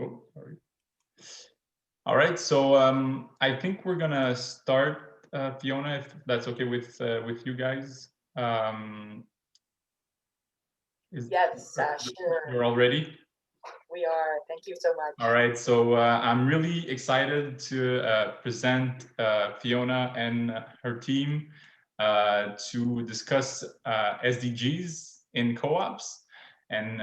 Oh, sorry. All right, so I think we're gonna start, Fiona, if that's okay with you guys. Yes, sure. You're all ready? We are. Thank you so much. All right, so I'm really excited to present Fiona and her team to discuss SDGs in co-ops and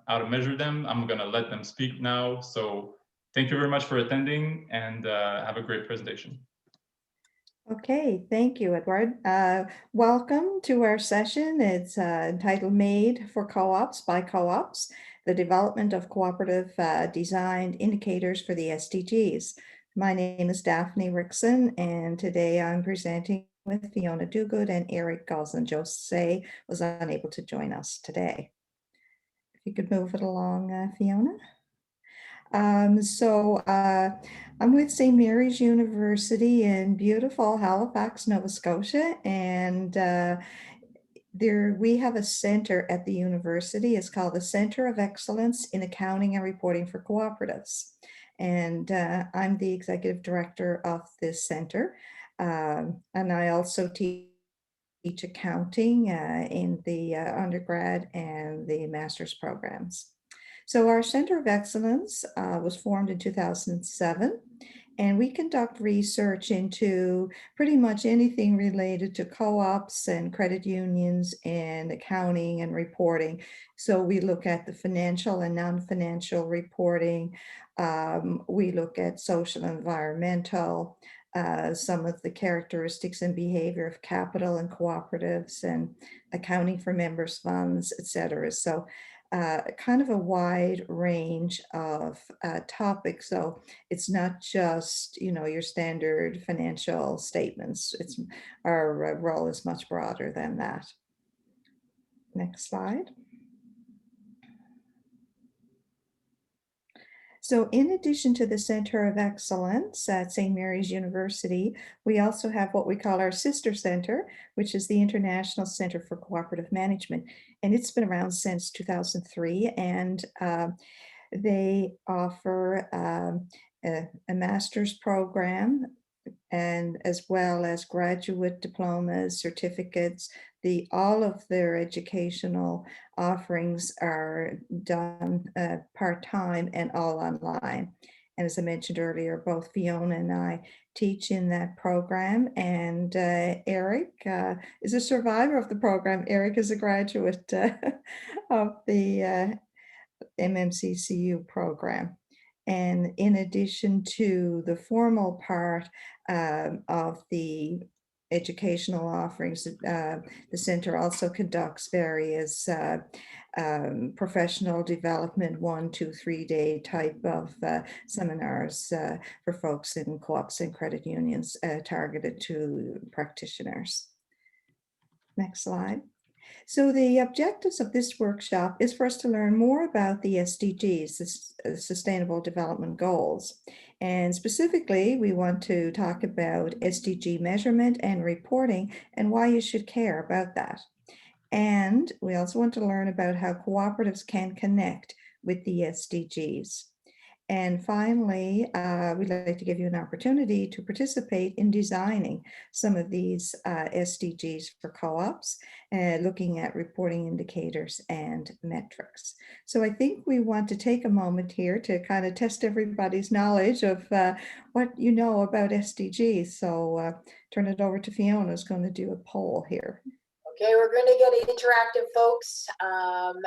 how to measure them. I'm gonna let them speak now. So thank you very much for attending and have a great presentation. Okay, thank you, Edward. Welcome to our session. It's entitled Made for Co-ops by Co-ops, the development of cooperative designed indicators for the SDGs. My name is Daphne Rickson, and today I'm presenting with Fiona Duguid and Eric Gosling. Jose was unable to join us today. If you could move it along, Fiona. I'm with St. Mary's University in beautiful Halifax, Nova Scotia, and we have a center at the university. It's called the Center of Excellence in Accounting and Reporting for Cooperatives. And I'm the executive director of this center. And I also teach accounting in the undergrad and the master's programs. So our Center of Excellence was formed in 2007, and we conduct research into pretty much anything related to co-ops and credit unions and accounting and reporting. So we look at the financial and non-financial reporting. We look at social and environmental, some of the characteristics and behavior of capital and cooperatives and accounting for members' funds, et cetera. So kind of a wide range of topics. So it's not just, your standard financial statements. Our role is much broader than that. Next slide. So in addition to the Center of Excellence at St. Mary's University, we also have what we call our sister center, which is the International Center for Cooperative Management. And it's been around since 2003, and they offer a master's program and as well as graduate diplomas, certificates. All of their educational offerings are done part-time and all online. And as I mentioned earlier, both Fiona and I teach in that program, and Eric is a survivor of the program. Eric is a graduate of the MMCCU program. And in addition to the formal part of the educational offerings, the center also conducts various professional development 1, 2, 3 day type of seminars for folks in co-ops and credit unions targeted to practitioners. Next slide. So the objectives of this workshop is for us to learn more about the SDGs, the Sustainable Development Goals. And specifically, we want to talk about SDG measurement and reporting and why you should care about that. And we also want to learn about how cooperatives can connect with the SDGs. And finally, we'd like to give you an opportunity to participate in designing some of these SDGs for co-ops, looking at reporting indicators and metrics. So I think we want to take a moment here to kind of test everybody's knowledge of what you know about SDGs. So turn it over to Fiona, who's going to do a poll here. Okay, we're going to get interactive, folks.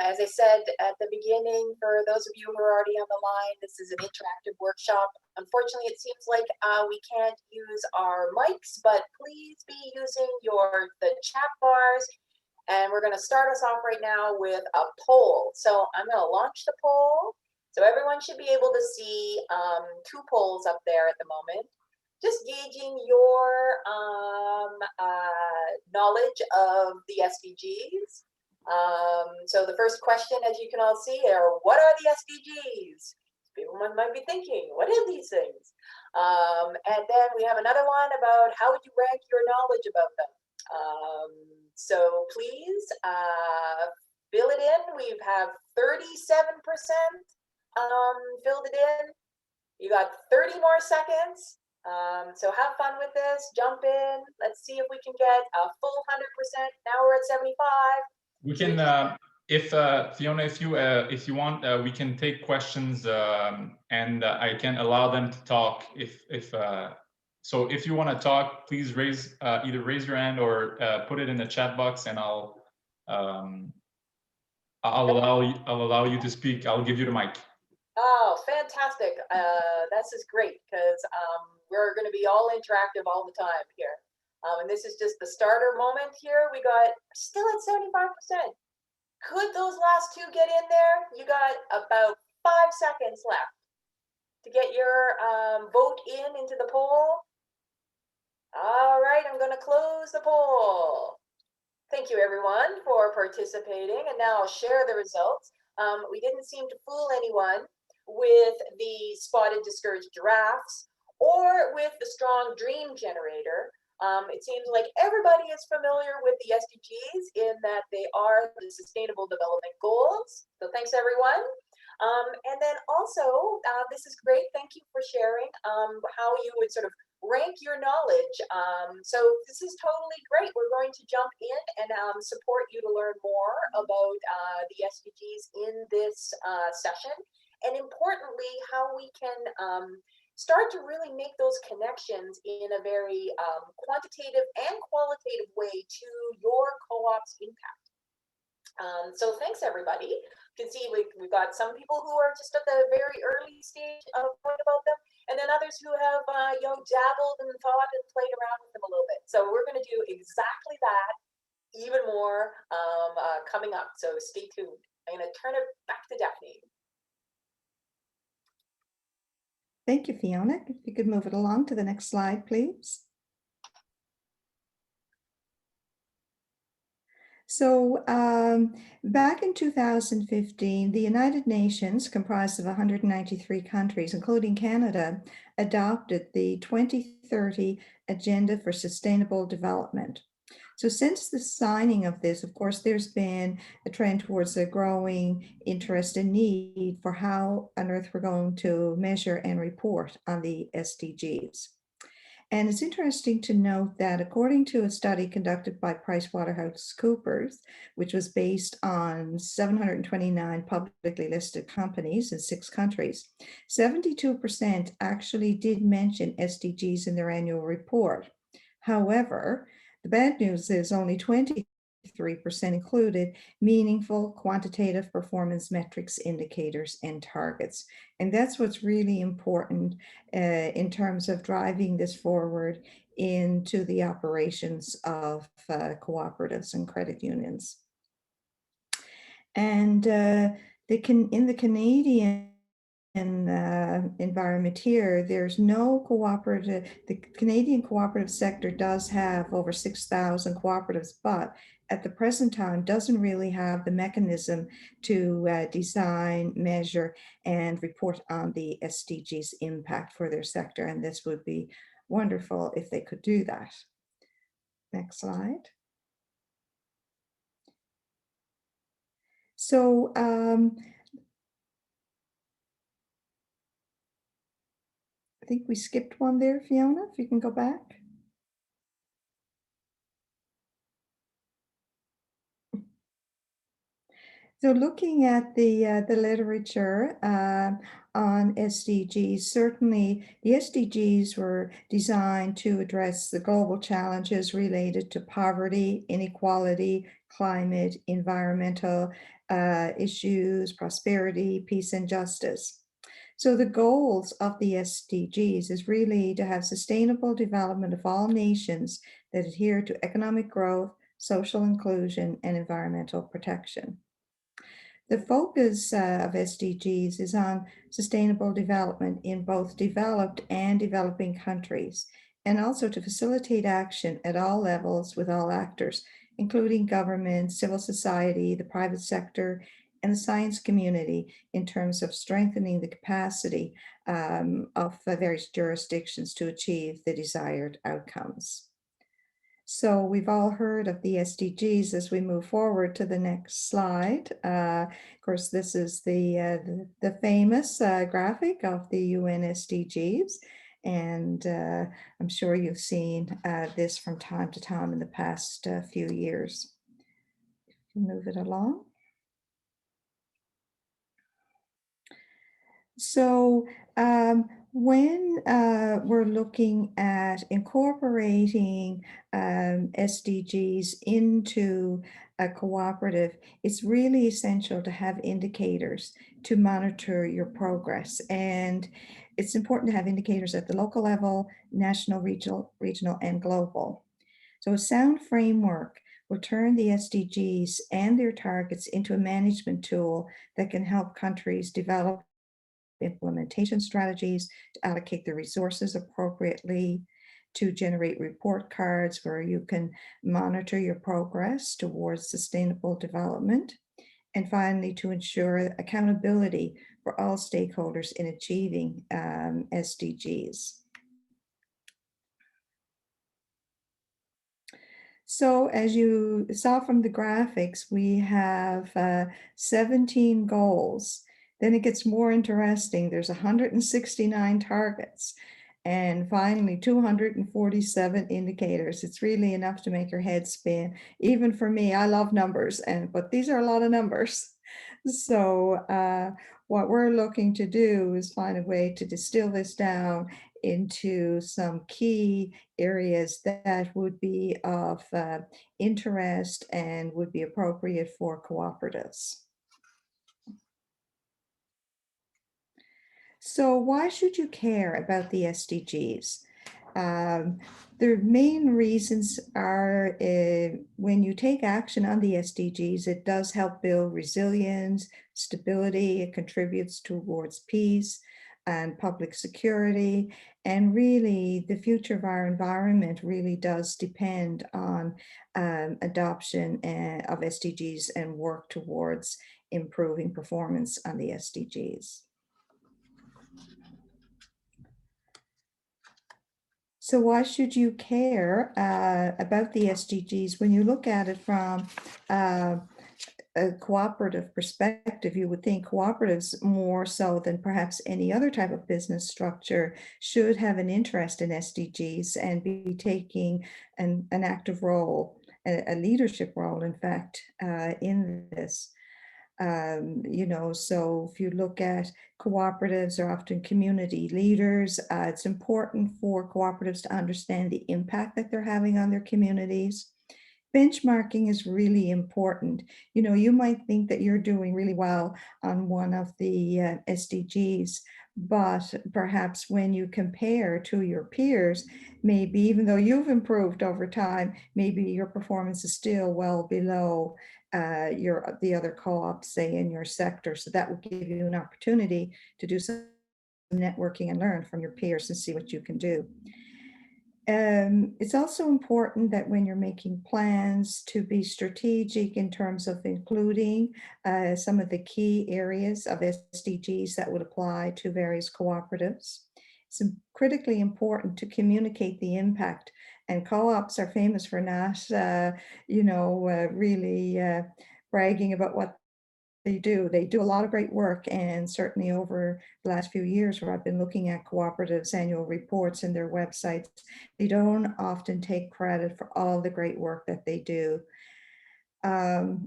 As I said at the beginning, for those of you who are already on the line, this is an interactive workshop. Unfortunately, it seems like we can't use our mics, but please be using the chat bars. And we're going to start us off right now with a poll. So I'm going to launch the poll. So everyone should be able to see 2 polls up there at the moment. Just gauging your knowledge of the SDGs. So the first question, as you can all see, are what are the SDGs? People might be thinking, what are these things? And then we have another one about how would you rank your knowledge about them? So please fill it in. We have 37% filled it in. You got 30 more seconds. So have fun with this, jump in. Let's see if we can get a full 100%. Now we're at 75. We can, if Fiona, if you want, we can take questions, and I can allow them to talk. So if you want to talk, please either raise your hand or put it in the chat box, and um, I'll allow you to speak. I'll give you the mic. Oh, fantastic. This is great because we're going to be all interactive all the time here. And this is just the starter moment here. We got still at 75%. Could those last two get in there? You got about 5 seconds left to get your vote into the poll. All right, I'm going to close the poll. Thank you, everyone, for participating. And now I'll share the results. We didn't seem to fool anyone with the spotted discouraged giraffes or with the strong dream generator. It seems like everybody is familiar with the SDGs in that they are the Sustainable Development Goals. So thanks, everyone. And then also, this is great. Thank you for sharing how you would sort of rank your knowledge. So this is totally great. We're going to jump in and support you to learn more about the SDGs in this session. And importantly, how we can start to really make those connections in a very quantitative and qualitative way to your co-op's impact. So thanks, everybody. You can see we've got some people who are just at the very early stage of knowing about them, and then others who have dabbled and thought and played around with them a little bit. So we're going to do exactly that, even more coming up. So stay tuned. I'm going to turn it back to Daphne. Thank you, Fiona. If you could move it along to the next slide, please. So back in 2015, the United Nations, comprised of 193 countries, including Canada, adopted the 2030 Agenda for Sustainable Development. So since the signing of this, of course, there's been a trend towards a growing interest and need for how on earth we're going to measure and report on the SDGs. And it's interesting to note that according to a study conducted by PricewaterhouseCoopers, which was based on 729 publicly listed companies in 6 countries, 72% actually did mention SDGs in their annual report. However, the bad news is only 23% included meaningful quantitative performance metrics, indicators, and targets. And that's what's really important in terms of driving this forward into the operations of cooperatives and credit unions. And in the Canadian environment here, there's no cooperative. The Canadian cooperative sector does have over 6,000 cooperatives, but at the present time doesn't really have the mechanism to design, measure, and report on the SDGs impact for their sector. And this would be wonderful if they could do that. Next slide. So I think we skipped one there, Fiona, if you can go back. So looking at the literature on SDGs, certainly the SDGs were designed to address the global challenges related to poverty, inequality, climate, environmental issues, prosperity, peace, and justice. So the goals of the SDGs is really to have sustainable development of all nations that adhere to economic growth, social inclusion, and environmental protection. The focus of SDGs is on sustainable development in both developed and developing countries, and also to facilitate action at all levels with all actors, including government, civil society, the private sector, and the science community in terms of strengthening the capacity of various jurisdictions to achieve the desired outcomes. So we've all heard of the SDGs. As we move forward to the next slide. Of course, this is the famous graphic of the UN SDGs. And I'm sure you've seen this from time to time in the past few years. Move it along. So when we're looking at incorporating SDGs into a cooperative, it's really essential to have indicators to monitor your progress. And it's important to have indicators at the local level, national, regional, and global. So a sound framework will turn the SDGs and their targets into a management tool that can help countries develop implementation strategies, to allocate the resources appropriately, to generate report cards where you can monitor your progress towards sustainable development, and finally, to ensure accountability for all stakeholders in achieving SDGs. So as you saw from the graphics, we have 17 goals. Then it gets more interesting. There's 169 targets. And finally, 247 indicators. It's really enough to make your head spin. Even for me, I love numbers, but these are a lot of numbers. So what we're looking to do is find a way to distill this down into some key areas that would be of interest and would be appropriate for cooperatives. So why should you care about the SDGs? The main reasons are when you take action on the SDGs, it does help build resilience, stability, it contributes towards peace and public security. And really, the future of our environment really does depend on adoption of SDGs and work towards improving performance on the SDGs. So why should you care about the SDGs? When you look at it from a cooperative perspective, you would think cooperatives, more so than perhaps any other type of business structure, should have an interest in SDGs and be taking an active role, a leadership role, in fact, in this. So if you look at cooperatives, are often community leaders. It's important for cooperatives to understand the impact that they're having on their communities. Benchmarking is really important. You might think that you're doing really well on one of the SDGs, but perhaps when you compare to your peers, maybe even though you've improved over time, maybe your performance is still well below the other co-ops, say, in your sector. So that will give you an opportunity to do some networking and learn from your peers and see what you can do. It's also important that when you're making plans to be strategic in terms of including some of the key areas of SDGs that would apply to various cooperatives. It's critically important to communicate the impact, and co-ops are famous for not, really bragging about what they do. They do a lot of great work, and certainly over the last few years where I've been looking at cooperatives' annual reports and their websites, they don't often take credit for all the great work that they do.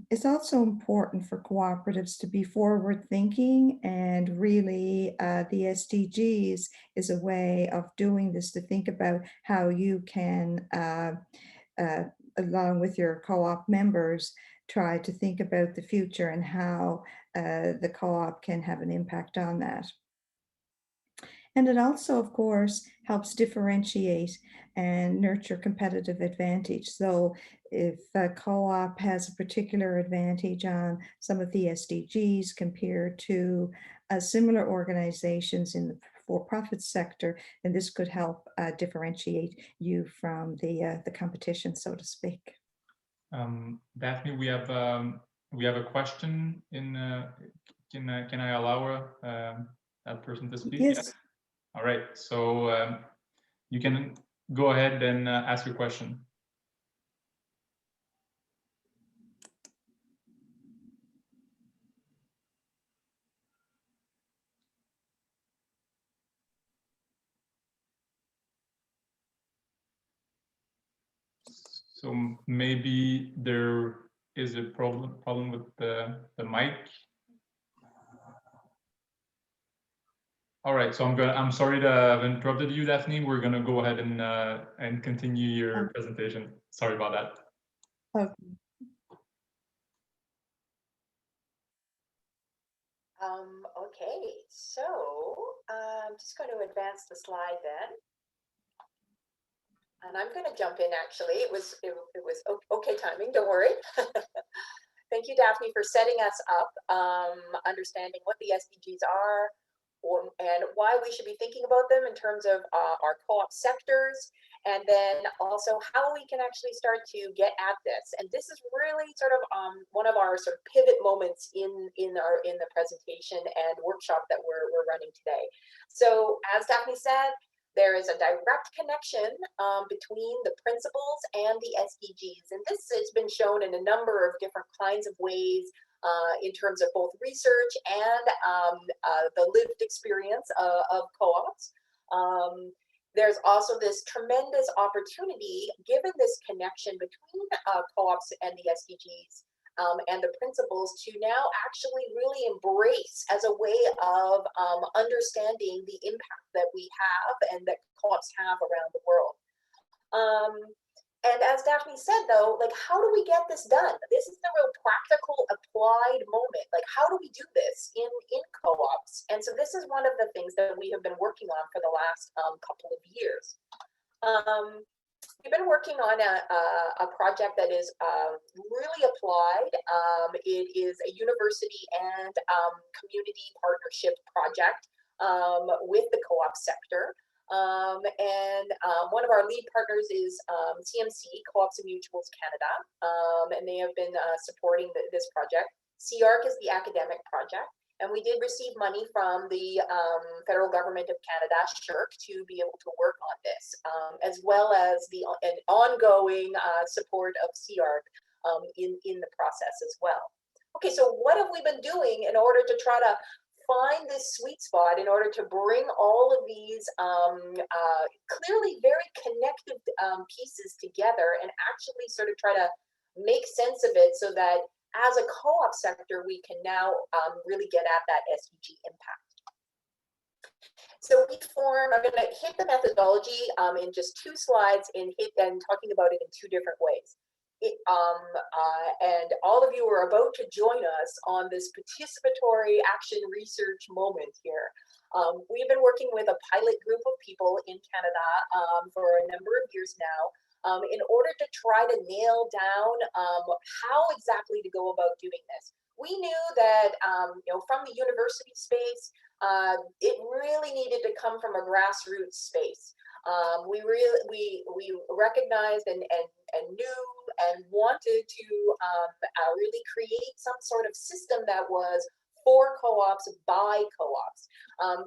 It's also important for cooperatives to be forward thinking, and really the SDGs is a way of doing this, to think about how you can, along with your co-op members, try to think about the future and how the co-op can have an impact on that. And it also, of course, helps differentiate and nurture competitive advantage. So if a co-op has a particular advantage on some of the SDGs compared to similar organizations in the for-profit sector, then this could help differentiate you from the competition, so to speak. Daphne, we have a question in. Can I allow that person to speak? Yes. All right. So you can go ahead and ask your question. So maybe there is a problem with the mic. All right, so I'm sorry to have interrupted you, Daphne. We're gonna go ahead and continue your presentation. Sorry about that. Okay. Okay, so I'm just going to advance the slide then. And I'm going to jump in actually. It was okay timing, don't worry. Thank you, Daphne, for setting us up, understanding what the SDGs are, and why we should be thinking about them in terms of our co-op sectors, and then also how we can actually start to get at this. And this is really sort of one of our sort of pivot moments in the presentation and workshop that we're running today. So as Daphne said, there is a direct connection between the principles and the SDGs. And this has been shown in a number of different kinds of ways in terms of both research and the lived experience of co-ops. There's also this tremendous opportunity, given this connection between co-ops and the SDGs, and the principles, to now actually really embrace as a way of understanding the impact that we have and that co-ops have around the world. And as Daphne said, though, like, how do we get this done? This is the real practical applied moment. Like, how do we do this in co-ops? And so this is one of the things that we have been working on for the last couple of years. We've been working on a project that is really applied. It is a university and community partnership project with the co-op sector. One of our lead partners is CMC, Co-ops and Mutuals Canada, and they have been supporting this project. CRC is the academic project. And we did receive money from the federal government of Canada, SHRC, to be able to work on this, as well as an ongoing support of CRC in the process as well. Okay, so what have we been doing in order to try to find this sweet spot, in order to bring all of these clearly very connected pieces together and actually sort of try to make sense of it so that as a co-op sector, we can now really get at that SDG impact. So we form, I'm going to hit the methodology in just 2 slides and talking about it in 2 different ways. And all of you are about to join us on this participatory action research moment here. We've been working with a pilot group of people in Canada for a number of years now, in order to try to nail down how exactly to go about doing this. We knew that from the university space, it really needed to come from a grassroots space. We recognized and knew and wanted to really create some sort of system that was for co-ops, by co-ops,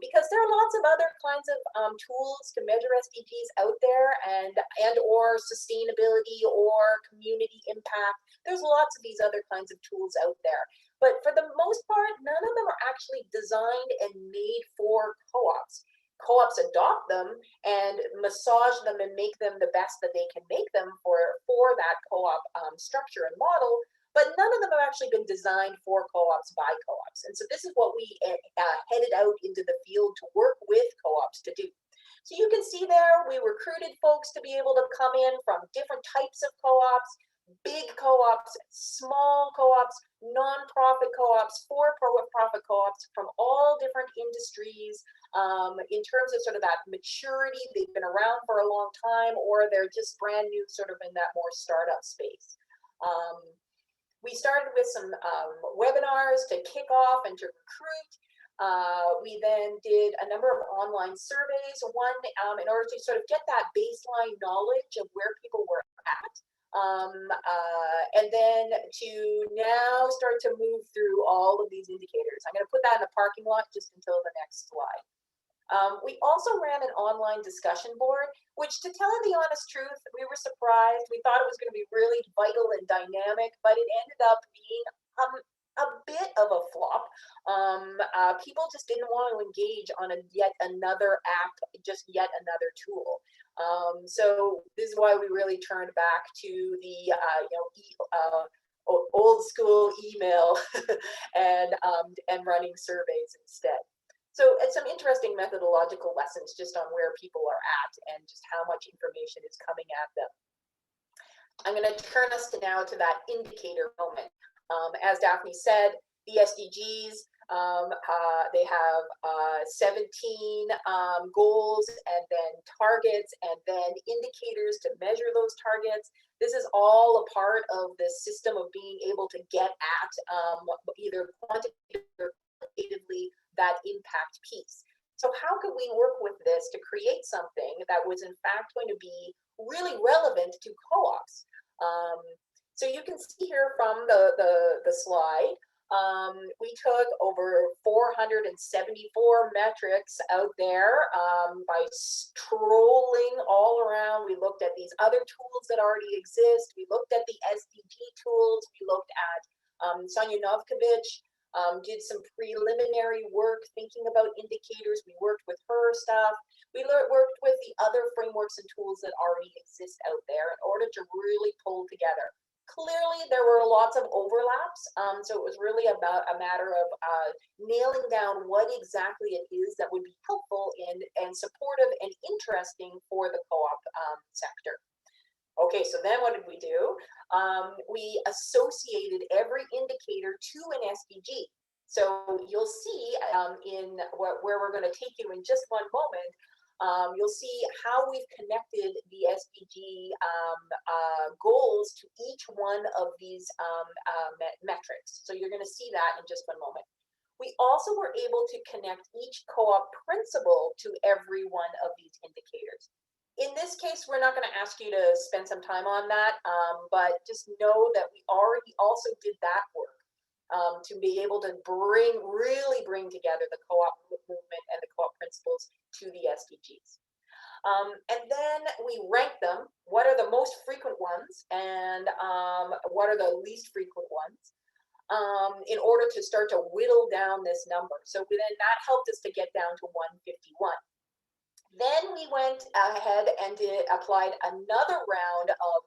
because there are lots of other kinds of tools to measure SDGs out there, and or sustainability or community impact. There's lots of these other kinds of tools out there, but for the most part, none of them are actually designed and made for co-ops. Co-ops adopt them and massage them and make them the best that they can make them for that co-op structure and model. But none of them have actually been designed for co-ops, by co-ops. And so this is what we headed out into the field to work with co-ops to do. So you can see there, we recruited folks to be able to come in from different types of co-ops, big co-ops, small co-ops, nonprofit co-ops, for-profit co-ops from all different industries, in terms of sort of that maturity. They've been around for a long time, or they're just brand new, sort of in that more startup space. We started with some webinars to kick off and to recruit. We then did a number of online surveys, one in order to sort of get that baseline knowledge of where people were at, and then to now start to move through all of these indicators. I'm going to put that in the parking lot just until the next slide. We also ran an online discussion board, which, to tell you the honest truth, we were surprised. We thought it was going to be really vital and dynamic, but it ended up being a bit of a flop. People just didn't want to engage on yet another app, just yet another tool. So this is why we really turned back to the old school email and running surveys instead. So it's some interesting methodological lessons just on where people are at and just how much information is coming at them. I'm going to turn us now to that indicator moment. As Daphne said, the SDGs, they have 17 goals and then targets and then indicators to measure those targets. This is all a part of the system of being able to get at either quantitatively or qualitatively that impact piece. So how could we work with this to create something that was in fact going to be really relevant to co-ops? So you can see here from the slide, we took over 474 metrics out there by strolling all around. We looked at these other tools that already exist. We looked at the SDG tools. We looked at Sonia Novkovich did some preliminary work thinking about indicators. We worked with her stuff. We worked with the other frameworks and tools that already exist out there in order to really pull together. Clearly, there were lots of overlaps, so it was really about a matter of nailing down what exactly it is that would be helpful and supportive and interesting for the co-op sector. Okay, so then what did we do? We associated every indicator to an SDG. So you'll see in where we're going to take you in just one moment, you'll see how we've connected the SDG goals to each one of these metrics. So you're going to see that in just one moment. We also were able to connect each co-op principle to every one of these indicators. In this case, we're not going to ask you to spend some time on that, but just know that we already also did that work to be able to really bring together the co-op movement and the co-op principles to the SDGs. And then we ranked them. What are the most frequent ones and what are the least frequent ones in order to start to whittle down this number. So then that helped us to get down to 151. Then we went ahead and applied another round of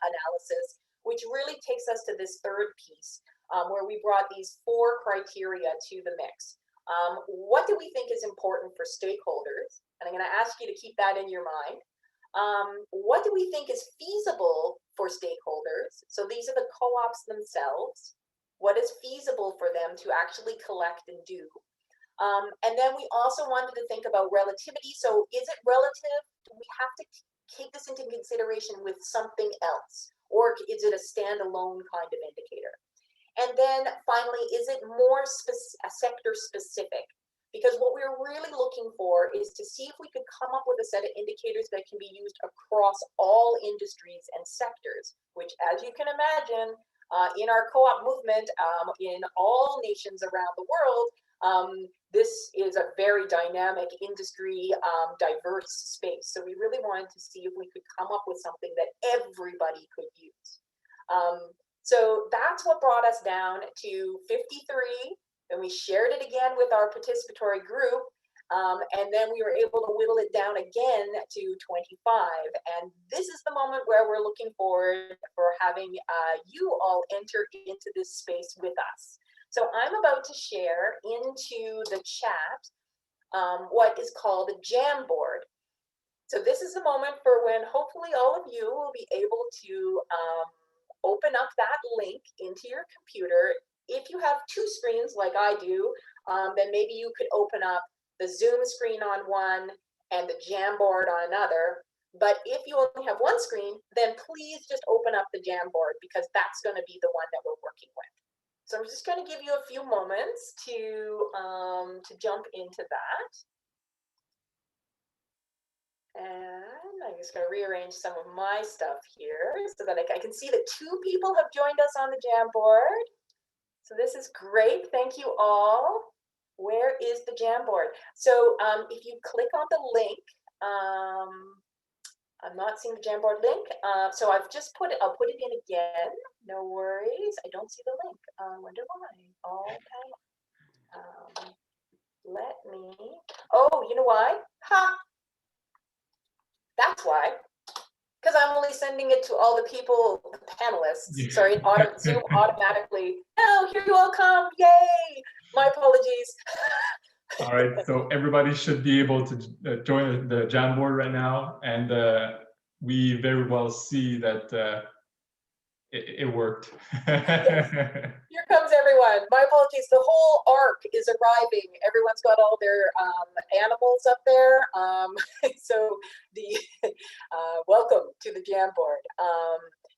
analysis, which really takes us to this third piece, where we brought these 4 criteria to the mix. What do we think is important for stakeholders? And I'm going to ask you to keep that in your mind. What do we think is feasible for stakeholders? So these are the co-ops themselves. What is feasible for them to actually collect and do? And then we also wanted to think about relativity. So is it relative? Do we have to take this into consideration with something else? Or is it a standalone kind of indicator? And then finally, is it more sector specific? Because what we're really looking for is to see if we could come up with a set of indicators that can be used across all industries and sectors, which, as you can imagine, in our co-op movement, in all nations around the world, this is a very dynamic industry, diverse space. So we really wanted to see if we could come up with something that everybody could use. So that's what brought us down to 53. And we shared it again with our participatory group. And then we were able to whittle it down again to 25. And this is the moment where we're looking forward for having you all enter into this space with us. So I'm about to share into the chat what is called a Jamboard. So this is the moment for when hopefully all of you will be able to open up that link into your computer. If you have 2 screens like I do, then maybe you could open up the Zoom screen on one and the Jamboard on another. But if you only have 1 screen, then please just open up the Jamboard because that's going to be the one that we're working with. So I'm just going to give you a few moments to jump into that. And I'm just going to rearrange some of my stuff here so that I can see that 2 people have joined us on the Jamboard. So this is great. Thank you all. Where is the Jamboard? So if you click on the link, I'm not seeing the Jamboard link. So I've just put it, I'll put it in again. No worries. I don't see the link. Wonder why. Okay. Let me, oh, you know why? Ha! That's why. Because I'm only sending it to all the people, the panelists. Sorry, Zoom automatically. Oh, here you all come. Yay! My apologies. All right, so everybody should be able to join the Jamboard right now, and we very well see that it worked. Here comes everyone. My apologies. The whole ARC is arriving. Everyone's got all their animals up there. So the welcome to the Jamboard.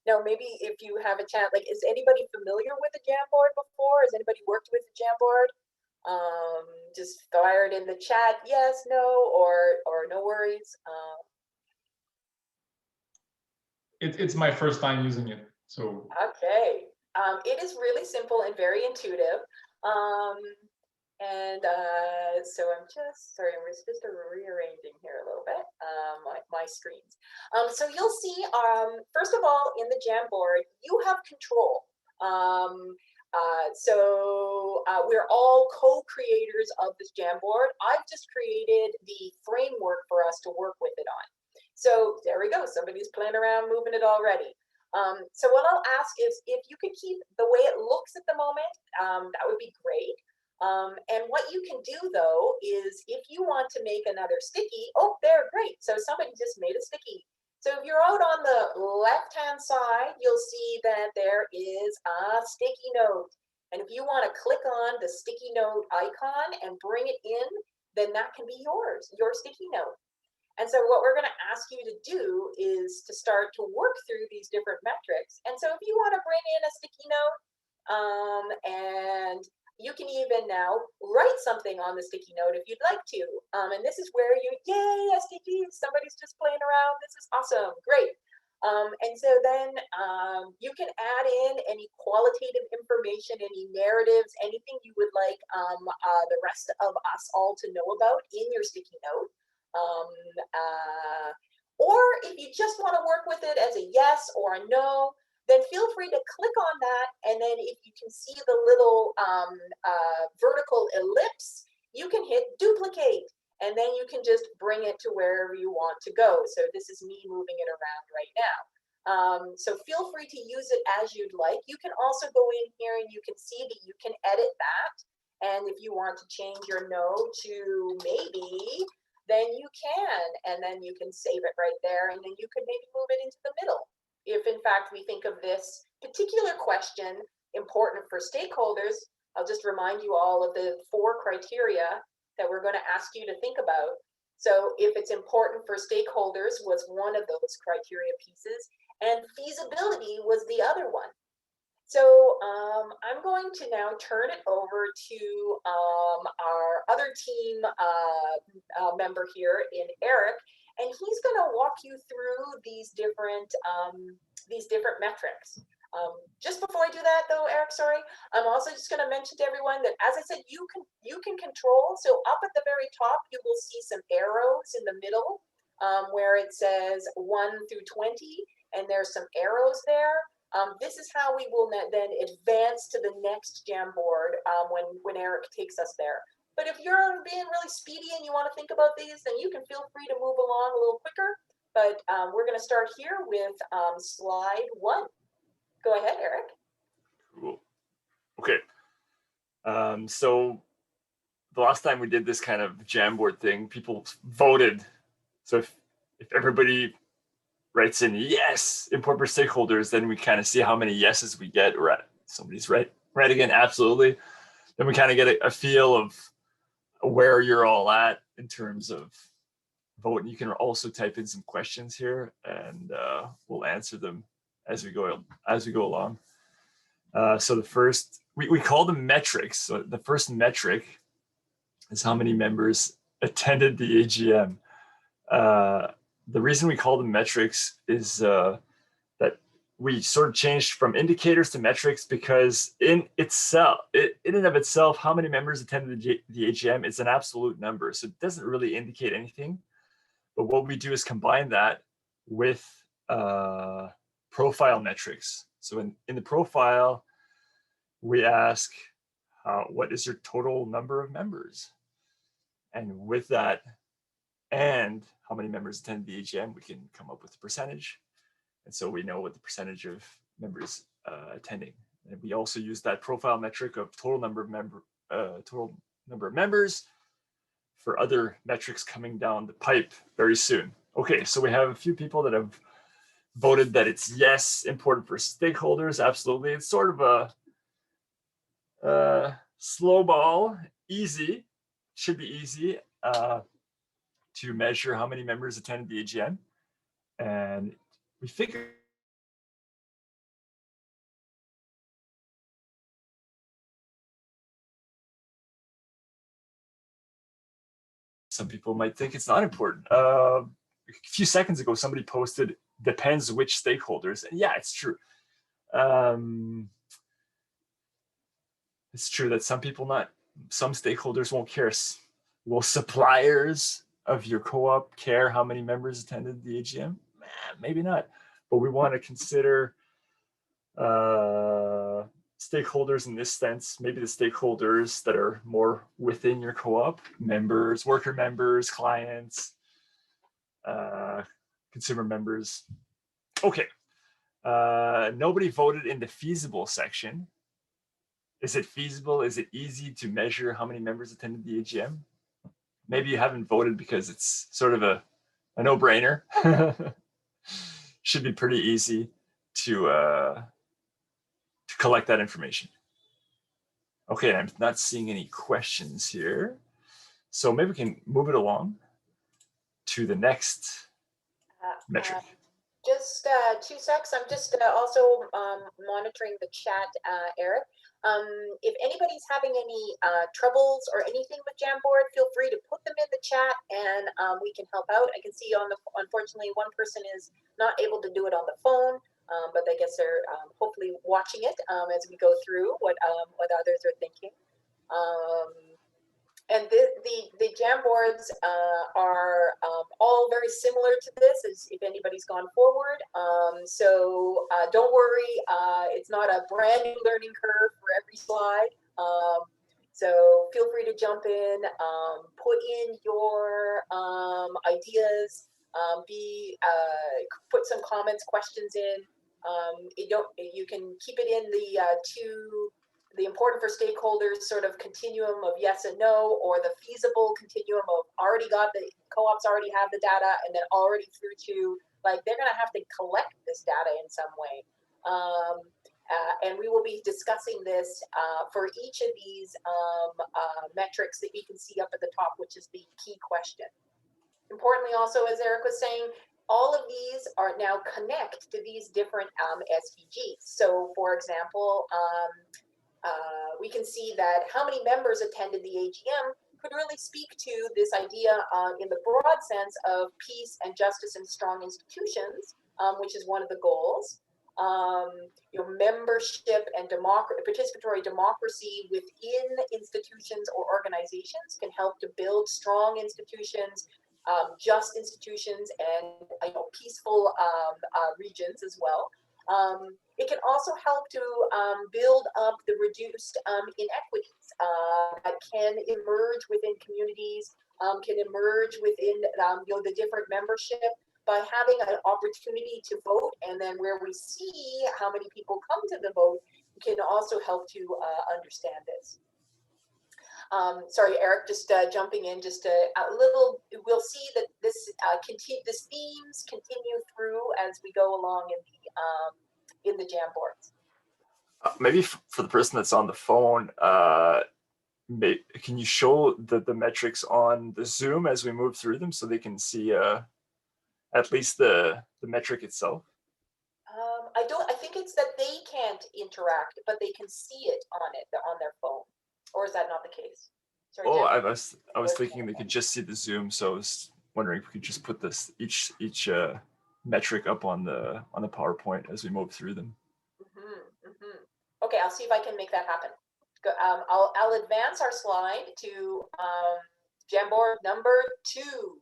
Now, maybe if you have a chat, like, is anybody familiar with the Jamboard before? Has anybody worked with the Jamboard? Just fire it in the chat. Yes, no, or no worries. It's my first time using it, so. Okay. It is really simple and very intuitive. So I'm just, sorry, I'm just rearranging here a little bit, my screens. So you'll see, first of all, in the Jamboard, you have control. We're all co-creators of this Jamboard. I've just created the framework for us to work with it on. So there we go. Somebody's playing around, moving it already. So what I'll ask is if you could keep the way it looks at the moment, that would be great. And what you can do though is if you want to make another sticky, oh, there, great. So somebody just made a sticky. So if you're out on the left-hand side, you'll see that there is a sticky note. And if you want to click on the sticky note icon and bring it in, then that can be yours, your sticky note. And so what we're going to ask you to do is to start to work through these different metrics. And so if you want to bring in a sticky note, and you can even now write something on the sticky note if you'd like to. And this is where you, yay, SDGs, somebody's just playing around. This is awesome, great. And so then you can add in any qualitative information, any narratives, anything you would like the rest of us all to know about in your sticky note. Or if you just want to work with it as a yes or a no, then feel free to click on that. And then if you can see the little vertical ellipse, you can hit duplicate. And then you can just bring it to wherever you want to go. So this is me moving it around right now. So feel free to use it as you'd like. You can also go in here and you can see that you can edit that. And if you want to change your no to maybe, then you can, and then you can save it right there, and then you could maybe move it into the middle. If in fact we think of this particular question important for stakeholders, I'll just remind you all of the 4 criteria that we're going to ask you to think about. So if it's important for stakeholders was one of those criteria pieces, and feasibility was the other one. So I'm going to now turn it over to our other team member here in Eric, and he's going to walk you through these different metrics. Just before I do that though, Eric, sorry, I'm also just going to mention to everyone that, as I said, you can control. So up at the very top, you will see some arrows in the middle where it says 1 through 20, and there's some arrows there. This is how we will then advance to the next Jamboard when Eric takes us there. But if you're being really speedy and you want to think about these, then you can feel free to move along a little quicker. But we're going to start here with slide 1. Go ahead, Eric. Cool. Okay. So the last time we did this kind of Jamboard thing, people voted. So if everybody writes in yes, important for stakeholders, then we kind of see how many yeses we get. Right, somebody's right again, absolutely. Then we kind of get a feel of where you're all at in terms of vote. You can also type in some questions here, and we'll answer them as we go along. So the first, we call them metrics. So the first metric is how many members attended the AGM. The reason we call them metrics is that we sort of changed from indicators to metrics because in and of itself, how many members attended the AGM is an absolute number. So it doesn't really indicate anything. But what we do is combine that with profile metrics. So in the profile, we ask, what is your total number of members? And with that, and how many members attended the AGM, we can come up with a percentage. And so we know what the percentage of members attending. And we also use that profile metric of total number of members for other metrics coming down the pipe very soon. Okay, so we have a few people that have voted that it's yes, important for stakeholders. Absolutely, it's sort of a slow ball, easy, should be easy to measure how many members attended the AGM. And we figure some people might think it's not important. A few seconds ago, somebody posted, depends which stakeholders. And yeah, it's true. It's true that some stakeholders won't care. Will suppliers of your co-op care how many members attended the AGM? Maybe not. But we want to consider stakeholders in this sense, maybe the stakeholders that are more within your co-op, members, worker members, clients, consumer members. Okay, nobody voted in the feasible section. Is it feasible? Is it easy to measure how many members attended the AGM? Maybe you haven't voted because it's sort of a no-brainer. Should be pretty easy to collect that information. Okay, I'm not seeing any questions here. So maybe we can move it along to the next metric. Just 2 secs. I'm just also monitoring the chat, Eric. If anybody's having any troubles or anything with Jamboard, feel free to put them in the chat and we can help out. I can see unfortunately, one person is not able to do it on the phone, but I guess they're hopefully watching it as we go through what others are thinking. And the Jamboards are all very similar to this, as if anybody's gone forward. So don't worry, it's not a brand new learning curve for every slide. So feel free to jump in, put in your ideas, put some comments, questions in. You can keep it in the important for stakeholders sort of continuum of yes and no, or the feasible continuum of already got the co-ops already have the data, and then already through to like they're going to have to collect this data in some way. And we will be discussing this for each of these metrics that you can see up at the top, which is the key question. Importantly, also, as Eric was saying, all of these are now connect to these different SDGs. So, for example, we can see that how many members attended the AGM could really speak to this idea in the broad sense of peace and justice and strong institutions, which is one of the goals. Membership and participatory democracy within institutions or organizations can help to build strong institutions, just institutions, and peaceful regions as well. It can also help to build up the reduced inequities that can emerge within communities, can emerge within the different membership by having an opportunity to vote, and then where we see how many people come to the vote can also help to understand this. Sorry, Eric, just jumping in just a little. We'll see that this themes continue through as we go along in the Jamboards. Maybe for the person that's on the phone, can you show the metrics on the Zoom as we move through them so they can see at least the metric itself? I think it's that they can't interact, but they can see it on their phone. Or is that not the case? Sorry, I was thinking they could just see the Zoom, so I was wondering if we could just put this each metric up on the PowerPoint as we move through them. Okay, I'll see if I can make that happen. I'll advance our slide to Jamboard number 2.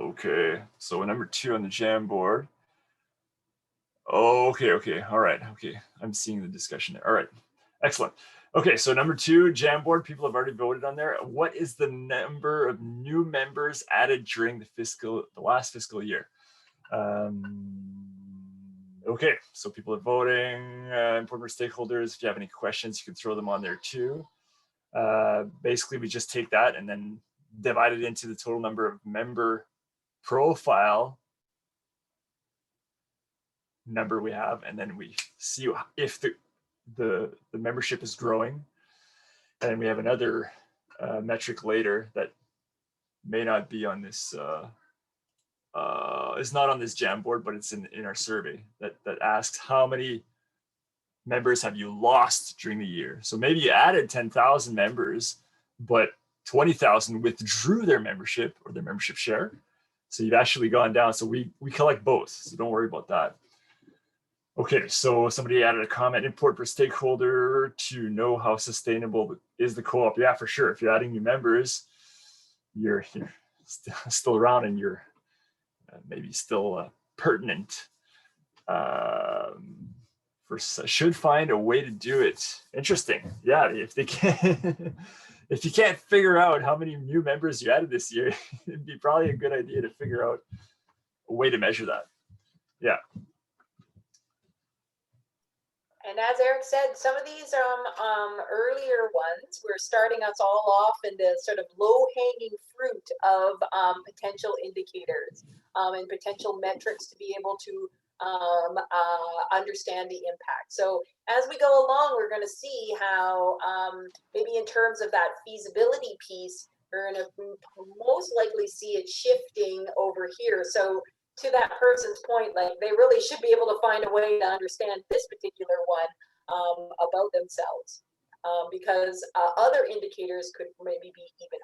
Okay, so number 2 on the Jamboard. Okay, all right, okay. I'm seeing the discussion there. All right, excellent. Okay, so number 2, Jamboard, people have already voted on there. What is the number of new members added during the last fiscal year? Okay, so people are voting, important stakeholders. If you have any questions, you can throw them on there too. Basically, we just take that and then divide it into the total number of member profile number we have, and then we see if the membership is growing. And we have another metric later that may not be on this, it's not on this Jamboard, but it's in our survey that asks how many members have you lost during the year. So maybe you added 10,000 members, but 20,000 withdrew their membership or their membership share. So you've actually gone down. So we collect both, so don't worry about that. Okay, so somebody added a comment, important for stakeholder to know how sustainable is the co-op. Yeah, for sure. If you're adding new members, you're still around and you're maybe still pertinent. Should find a way to do it. Interesting. Yeah, if they can, if you can't figure out how many new members you added this year, it'd be probably a good idea to figure out a way to measure that. Yeah. And as Eric said, some of these earlier ones, we're starting us all off in the sort of low-hanging fruit of potential indicators and potential metrics to be able to understand the impact. So as we go along, we're going to see how maybe in terms of that feasibility piece, we're going to most likely see it shifting over here. So to that person's point, like they really should be able to find a way to understand this particular one about themselves, because other indicators could maybe be even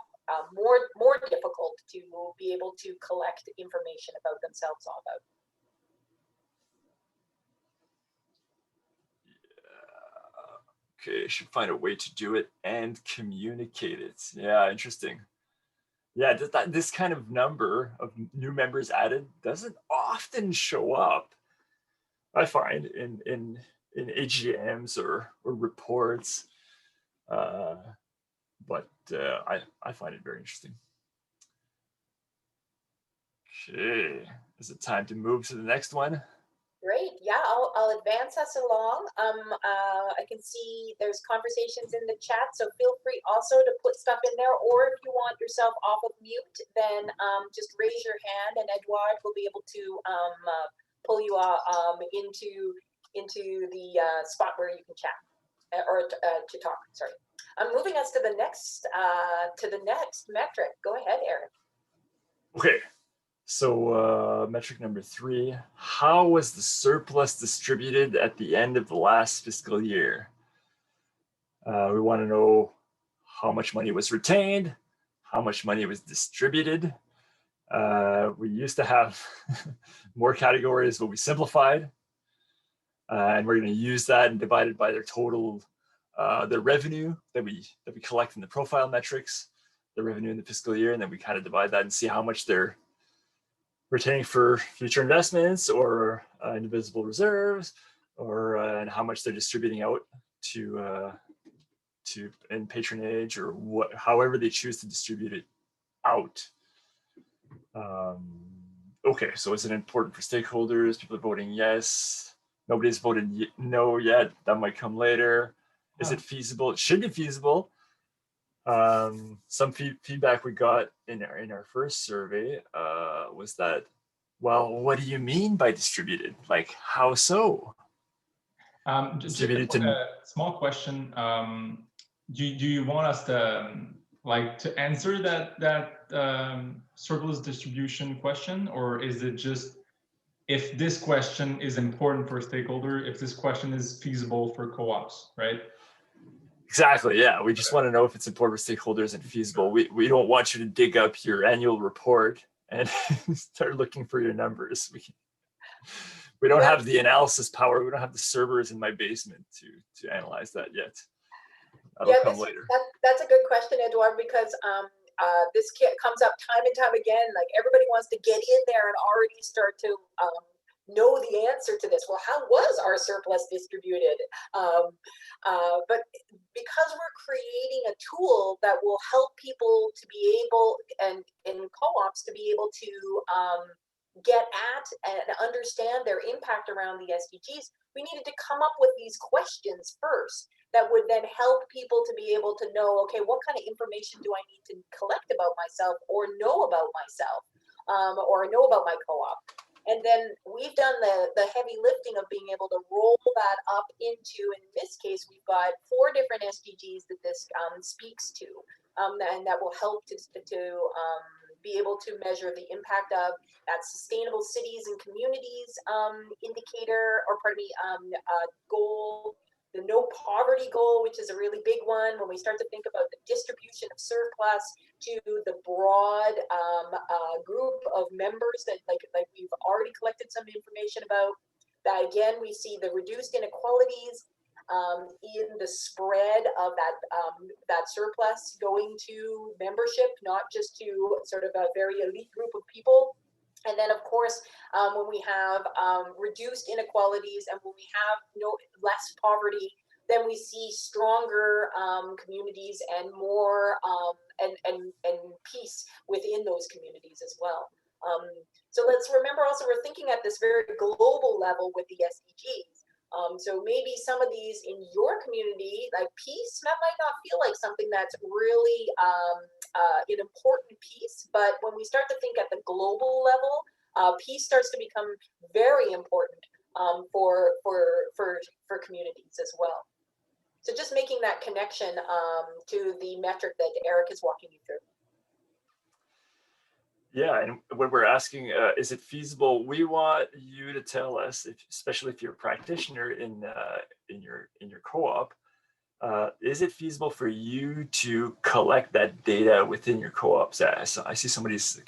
more difficult to be able to collect information about themselves all about. Okay, should find a way to do it and communicate it. Yeah, interesting. Yeah, this kind of number of new members added doesn't often show up, I find, in AGMs or reports. But I find it very interesting. Okay, is it time to move to the next one? Great. Yeah, I'll advance us along. I can see there's conversations in the chat, so feel free also to put stuff in there. Or if you want yourself off of mute, then just raise your hand, and Edouard will be able to pull you into the spot where you can chat or to talk. Sorry. I'm moving us to the next metric. Go ahead, Eric. Okay. So metric number 3, how was the surplus distributed at the end of the last fiscal year? We want to know how much money was retained, how much money was distributed. We used to have more categories, but we simplified. And we're going to use that and divide it by their total, the revenue that we collect in the profile metrics, the revenue in the fiscal year, and then we kind of divide that and see how much they're retaining for future investments or indivisible reserves, or and how much they're distributing out to in patronage, or however they choose to distribute it out. Okay, so is it important for stakeholders? People are voting yes. Nobody's voted no yet. That might come later. Is it feasible? It should be feasible. Some feedback we got in our first survey was that, well, what do you mean by distributed? Like, how so? Just a small question. Do you want us to to answer that surplus distribution question, or is it just if this question is important for a stakeholder, if this question is feasible for co-ops, right? Exactly. Yeah, we just want to know if it's important for stakeholders and feasible. We don't want you to dig up your annual report and start looking for your numbers. We don't have the analysis power. We don't have the servers in my basement to analyze that yet. That'll come later. That's a good question, Edouard, because this comes up time and time again. Like everybody wants to get in there and already start to know the answer to this. Well, how was our surplus distributed? But because we're creating a tool that will help people to be able, and in co-ops to be able to get at and understand their impact around the SDGs, we needed to come up with these questions first that would then help people to be able to know, okay, what kind of information do I need to collect about myself or know about myself, or know about my co-op? And then we've done the heavy lifting of being able to roll that up into, in this case, we've got 4 different SDGs that this speaks to, and that will help to be able to measure the impact of that sustainable cities and communities indicator, or pardon me, goal, the no poverty goal, which is a really big one when we start to think about the distribution of surplus to the broad group of members that like we've already collected some information about. That again, we see the reduced inequalities in the spread of that surplus going to membership, not just to sort of a very elite group of people. And then, of course, when we have reduced inequalities and when we have less poverty, then we see stronger communities and more and peace within those communities as well. So let's remember also we're thinking at this very global level with the SDGs. So maybe some of these in your community, like peace, that might not feel like something that's really an important piece, but when we start to think at the global level, peace starts to become very important for communities as well. So just making that connection to the metric that Eric is walking you through. Yeah, and when we're asking, is it feasible? We want you to tell us, especially if you're a practitioner in your co-op, is it feasible for you to collect that data within your co-ops? So I see somebody's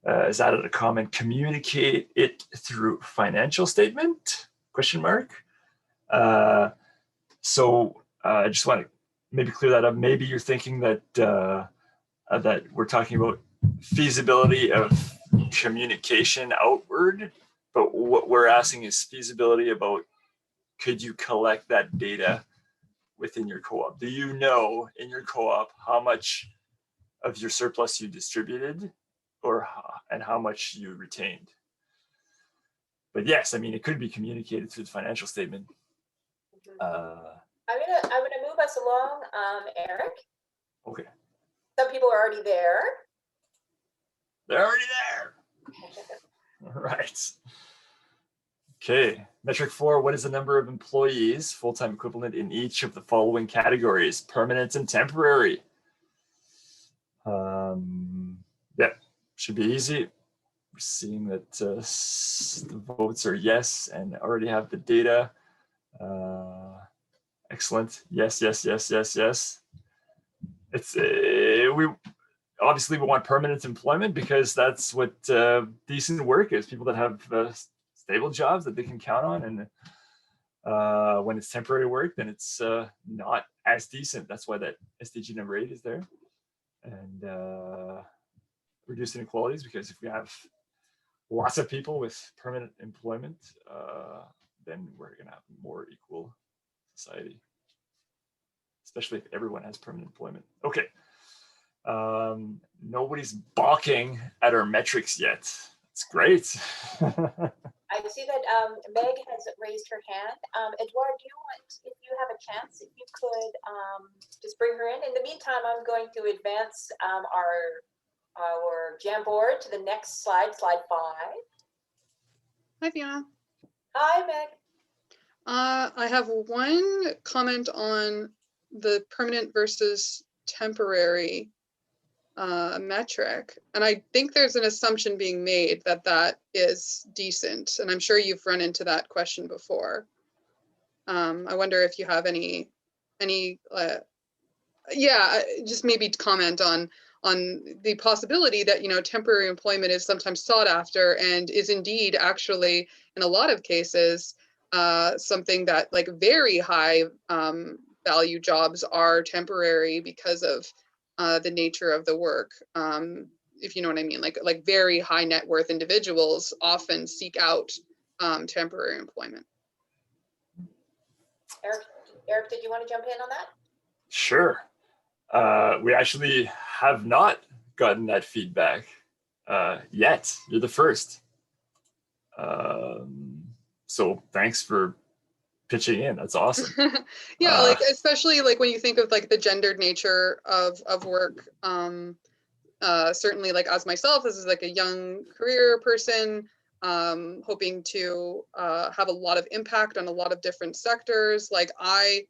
has added a comment: communicate it through financial statement? Question mark. So I just want to maybe clear that up. Maybe you're thinking that that we're talking about feasibility of communication outward, but what we're asking is feasibility about, could you collect that data within your co-op? Do you know in your co-op how much of your surplus you distributed, and how much you retained? But yes, I mean, it could be communicated through the financial statement. I'm gonna move us along, Eric. Okay. Some people are already there. They're already there. All right. Okay. Metric 4, what is the number of employees, full-time equivalent, in each of the following categories: permanent and temporary? Yeah, should be easy. We're seeing that the votes are yes and already have the data. Excellent. Yes, yes, yes, yes, yes. It's we obviously we want permanent employment because that's what decent work is. People that have stable jobs that they can count on, and when it's temporary work, then it's not as decent. That's why that SDG number 8 is there. And reduce inequalities, because if we have lots of people with permanent employment, then we're going to have a more equal society, especially if everyone has permanent employment. Okay. Nobody's balking at our metrics yet. That's great. I see that Meg has raised her hand. Edouard, do you want, if you have a chance, if you could just bring her in. In the meantime, I'm going to advance our Jamboard to the next slide, slide 5. Hi, Fiona. Hi, Meg. I have one comment on the permanent versus temporary metric. And I think there's an assumption being made that that is decent. And I'm sure you've run into that question before. I wonder if you have any just maybe comment on the possibility that, you know, temporary employment is sometimes sought after and is indeed actually, in a lot of cases, something that, like, very high value jobs are temporary because of the nature of the work. If you know what I mean, like very high net worth individuals often seek out temporary employment. Eric, did you want to jump in on that? Sure. We actually have not gotten that feedback yet. You're the first. So thanks for pitching in. That's awesome. Yeah, like especially like when you think of like the gendered nature of work. Certainly, like as myself, this is like a young career person, hoping to have a lot of impact on a lot of different sectors. Like I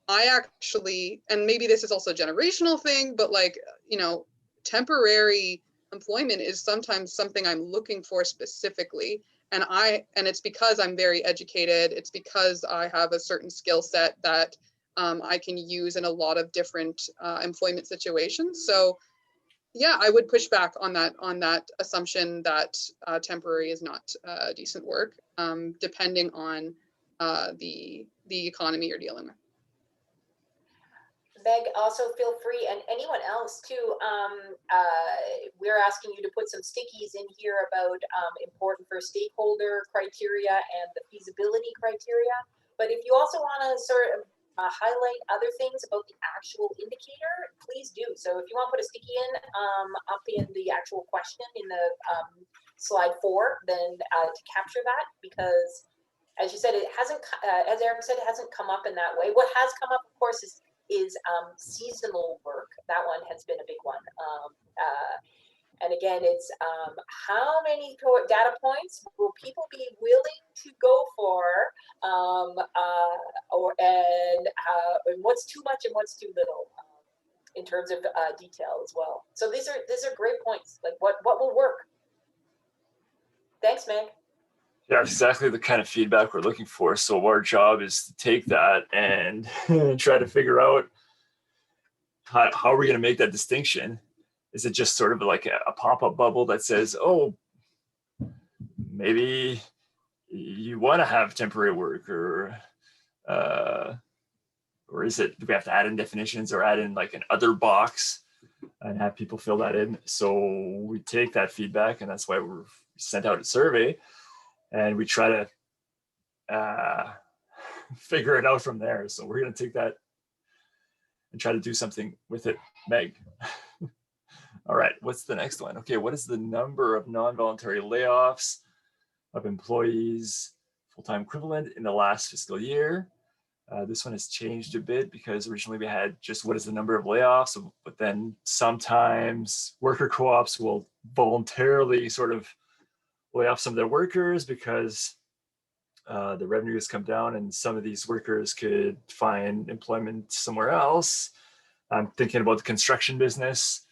actually, and maybe this is also a generational thing, but like, you know, temporary employment is sometimes something I'm looking for specifically. And it's because I'm very educated. It's because I have a certain skill set that I can use in a lot of different employment situations. So yeah, I would push back on that assumption that temporary is not decent work, depending on the economy you're dealing with. Meg, also feel free, and anyone else too. We're asking you to put some stickies in here about important for stakeholder criteria and the feasibility criteria. But if you also want to sort of highlight other things about the actual indicator, please do. So if you want to put a sticky in up in the actual question in the slide 4, then to capture that, because as you said, it hasn't, as Eric said, it hasn't come up in that way. What has come up, of course, is seasonal work. That one has been a big one. And again, it's how many data points will people be willing to go for, and what's too much and what's too little in terms of detail as well. So these are great points. Like what will work? Thanks, Meg. Yeah, exactly the kind of feedback we're looking for. So our job is to take that and try to figure out how are we going to make that distinction. Is it just sort of like a pop-up bubble that says, oh, maybe you want to have temporary work, or is it, do we have to add in definitions or add in like an other box and have people fill that in? So we take that feedback, and that's why we're sent out a survey, and we try to figure it out from there. So we're going to take that and try to do something with it. Meg. All right, what's the next one? Okay, what is the number of non-voluntary layoffs of employees, full-time equivalent in the last fiscal year? This one has changed a bit because originally we had just what is the number of layoffs, but then sometimes worker co-ops will voluntarily sort of lay off some of their workers because the revenue has come down and some of these workers could find employment somewhere else. I'm thinking about the construction business.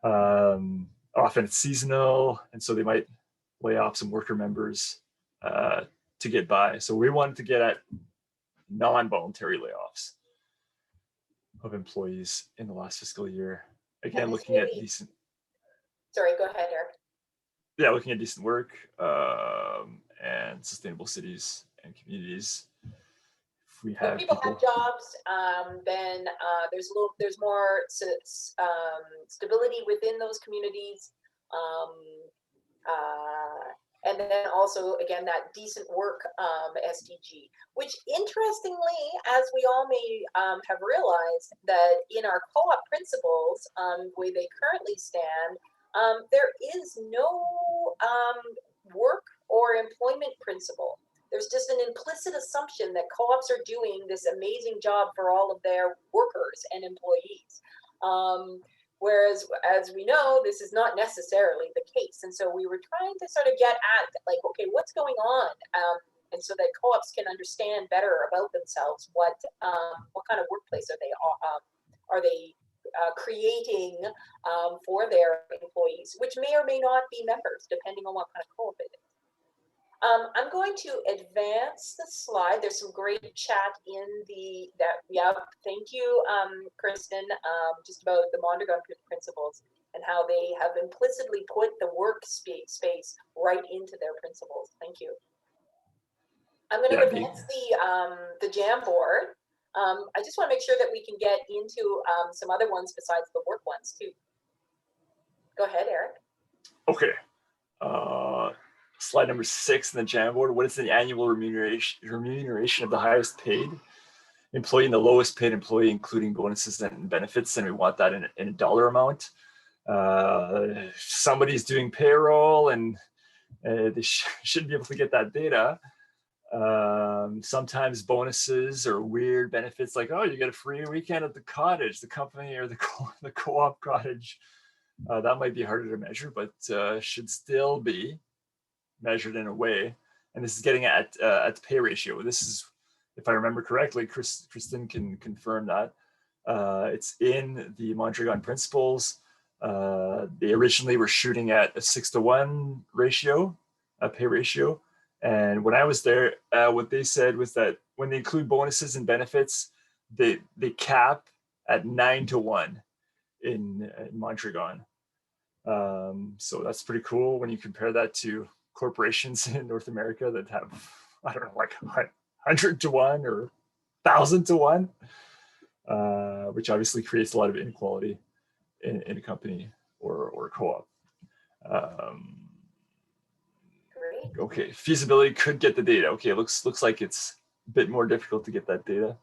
Often it's seasonal, and so they might lay off some worker members to get by. So we wanted to get at non-voluntary layoffs of employees in the last fiscal year. Again, looking at decent. Sorry, go ahead, Eric. Yeah, looking at decent work and sustainable cities and communities. If we have people have jobs, then there's more stability within those communities, and then also again that decent work SDG, which interestingly, as we all may have realized, that in our co-op principles, the way they currently stand, there is no work or employment principle. There's just an implicit assumption that co-ops are doing this amazing job for all of their workers and employees. Whereas, as we know, this is not necessarily the case. And so we were trying to sort of get at, like, okay, what's going on? And so that co-ops can understand better about themselves, what kind of workplace are they creating for their employees, which may or may not be members, depending on what kind of co-op it is. I'm going to advance the slide. There's some great chat in thank you, Kristen, just about the Mondragon principles and how they have implicitly put the workspace right into their principles. Thank you. I'm going to advance the Jamboard. I just want to make sure that we can get into some other ones besides the work ones too. Go ahead, Eric. Okay. Slide number 6 in the Jamboard. What is the annual remuneration of the highest paid employee and the lowest paid employee, including bonuses and benefits? And we want that in a dollar amount. Somebody's doing payroll and they should be able to get that data. Sometimes bonuses or weird benefits like, oh, you get a free weekend at the cottage, the company or the co-op cottage. That might be harder to measure, but should still be measured in a way. And this is getting at the pay ratio. This is, if I remember correctly, Kristen can confirm that. It's in the Mondragon Principles. They originally were shooting at a 6-to-1 ratio, a pay ratio. And when I was there, what they said was that when they include bonuses and benefits, they cap at 9-to-1 in Mondragon. So that's pretty cool when you compare that to corporations in North America that have, I don't know, like 100-to-1 or 1,000-to-1, which obviously creates a lot of inequality in a company or a co-op. Okay, feasibility could get the data. Okay, it looks like it's a bit more difficult to get that data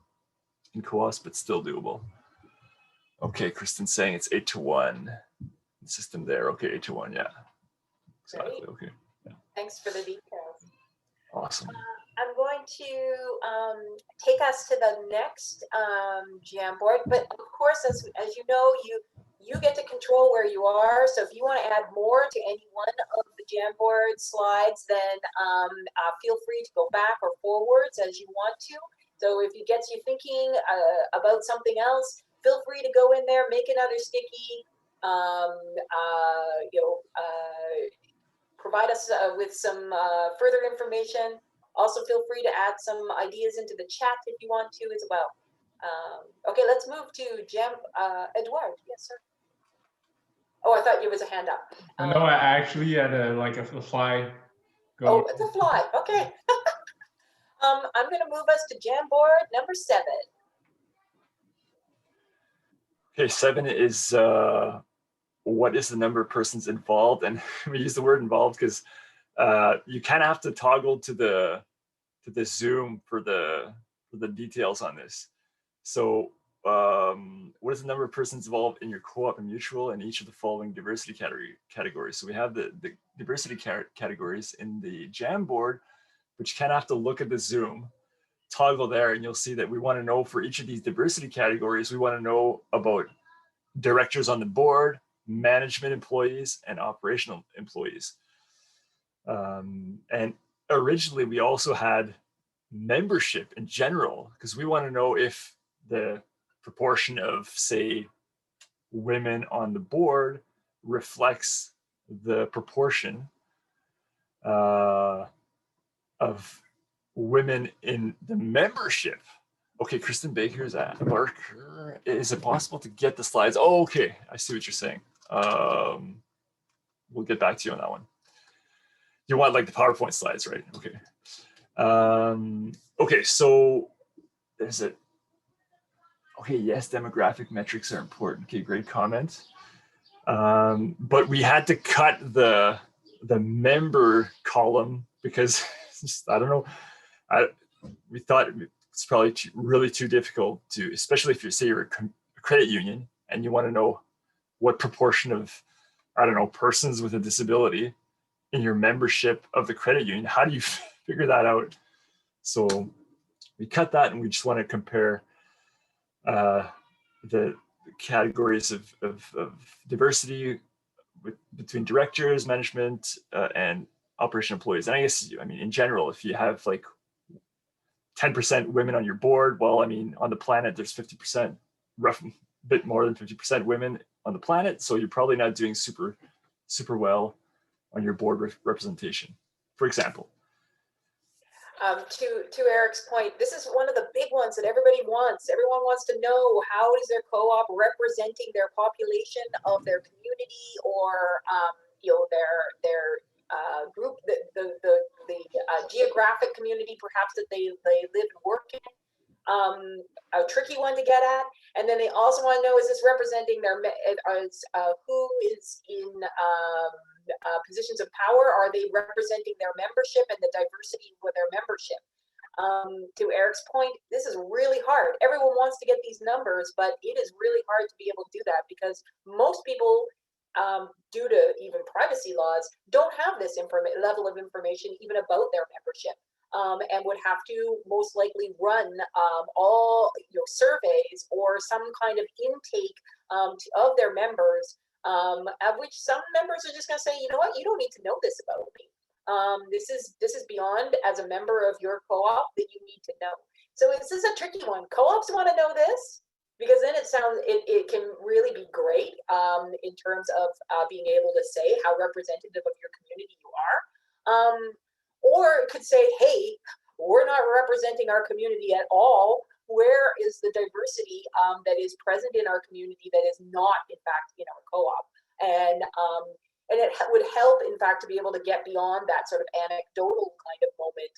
in co-ops, but still doable. Okay, Kristen's saying it's 8-to-1 system there. Okay, 8-to-1, yeah. Exactly. Great. Okay. Yeah. Thanks for the details. Awesome. I'm going to take us to the next Jamboard, but of course, as you know, you get to control where you are. So if you want to add more to any one of the Jamboard slides, then feel free to go back or forwards as you want to. So if it gets you thinking about something else, feel free to go in there, make another sticky, provide us with some further information. Also, feel free to add some ideas into the chat if you want to as well. Okay, let's move to Edouard. Yes, sir. Oh, I thought you was a hand up. No, I actually had a fly. Oh, it's a fly. Okay. I'm going to move us to Jamboard number 7. Okay, 7 is what is the number of persons involved? And we use the word involved because you kind of have to toggle to the Zoom for the details on this. So what is the number of persons involved in your co-op and mutual in each of the following diversity categories? So we have the diversity categories in the Jamboard, but you kind of have to look at the Zoom, toggle there, and you'll see that we want to know for each of these diversity categories, we want to know about directors on the board, management employees, and operational employees. And originally we also had membership in general, because we want to know if the proportion of, say, women on the board reflects the proportion of women in the membership. Okay, Kristen Baker's at Barker. Is it possible to get the slides? Oh, okay, I see what you're saying. We'll get back to you on that one. You want like the PowerPoint slides, right? Okay. Okay, so there's a, okay, yes, demographic metrics are important. Okay, great comment. But we had to cut the member column because just, I don't know, we thought it's probably really too difficult to, especially if you say you're a credit union and you want to know what proportion of, I don't know, persons with a disability in your membership of the credit union. How do you figure that out? So we cut that and we just want to compare the categories of diversity between directors, management, and operation employees. And I guess, I mean, in general, if you have like 10% women on your board, well, I mean, on the planet, there's 50%, rough, bit more than 50% women on the planet. So you're probably not doing super well on your board representation, for example. To Eric's point, this is one of the big ones that everybody wants. Everyone wants to know, how is their co-op representing their population of their community, or their group, the geographic community perhaps that they live and work in. a tricky one to get at. And then they also want to know, is this representing their, who is in positions of power? Are they representing their membership and the diversity with their membership? To Eric's point, this is really hard. Everyone wants to get these numbers, but it is really hard to be able to do that because most people, due to even privacy laws, don't have this level of information even about their membership, and would have to most likely run all surveys or some kind of intake of their members, of which some members are just going to say, you know what, you don't need to know this about me. This is beyond, as a member of your co-op, that you need to know. So this is a tricky one. Co-ops want to know this because then it can really be great in terms of being able to say how representative of your community you are, or it could say, hey, we're not representing our community at all. Where is the diversity that is present in our community that is not, in fact, in our co-op? And it would help, in fact, to be able to get beyond that sort of anecdotal kind of moment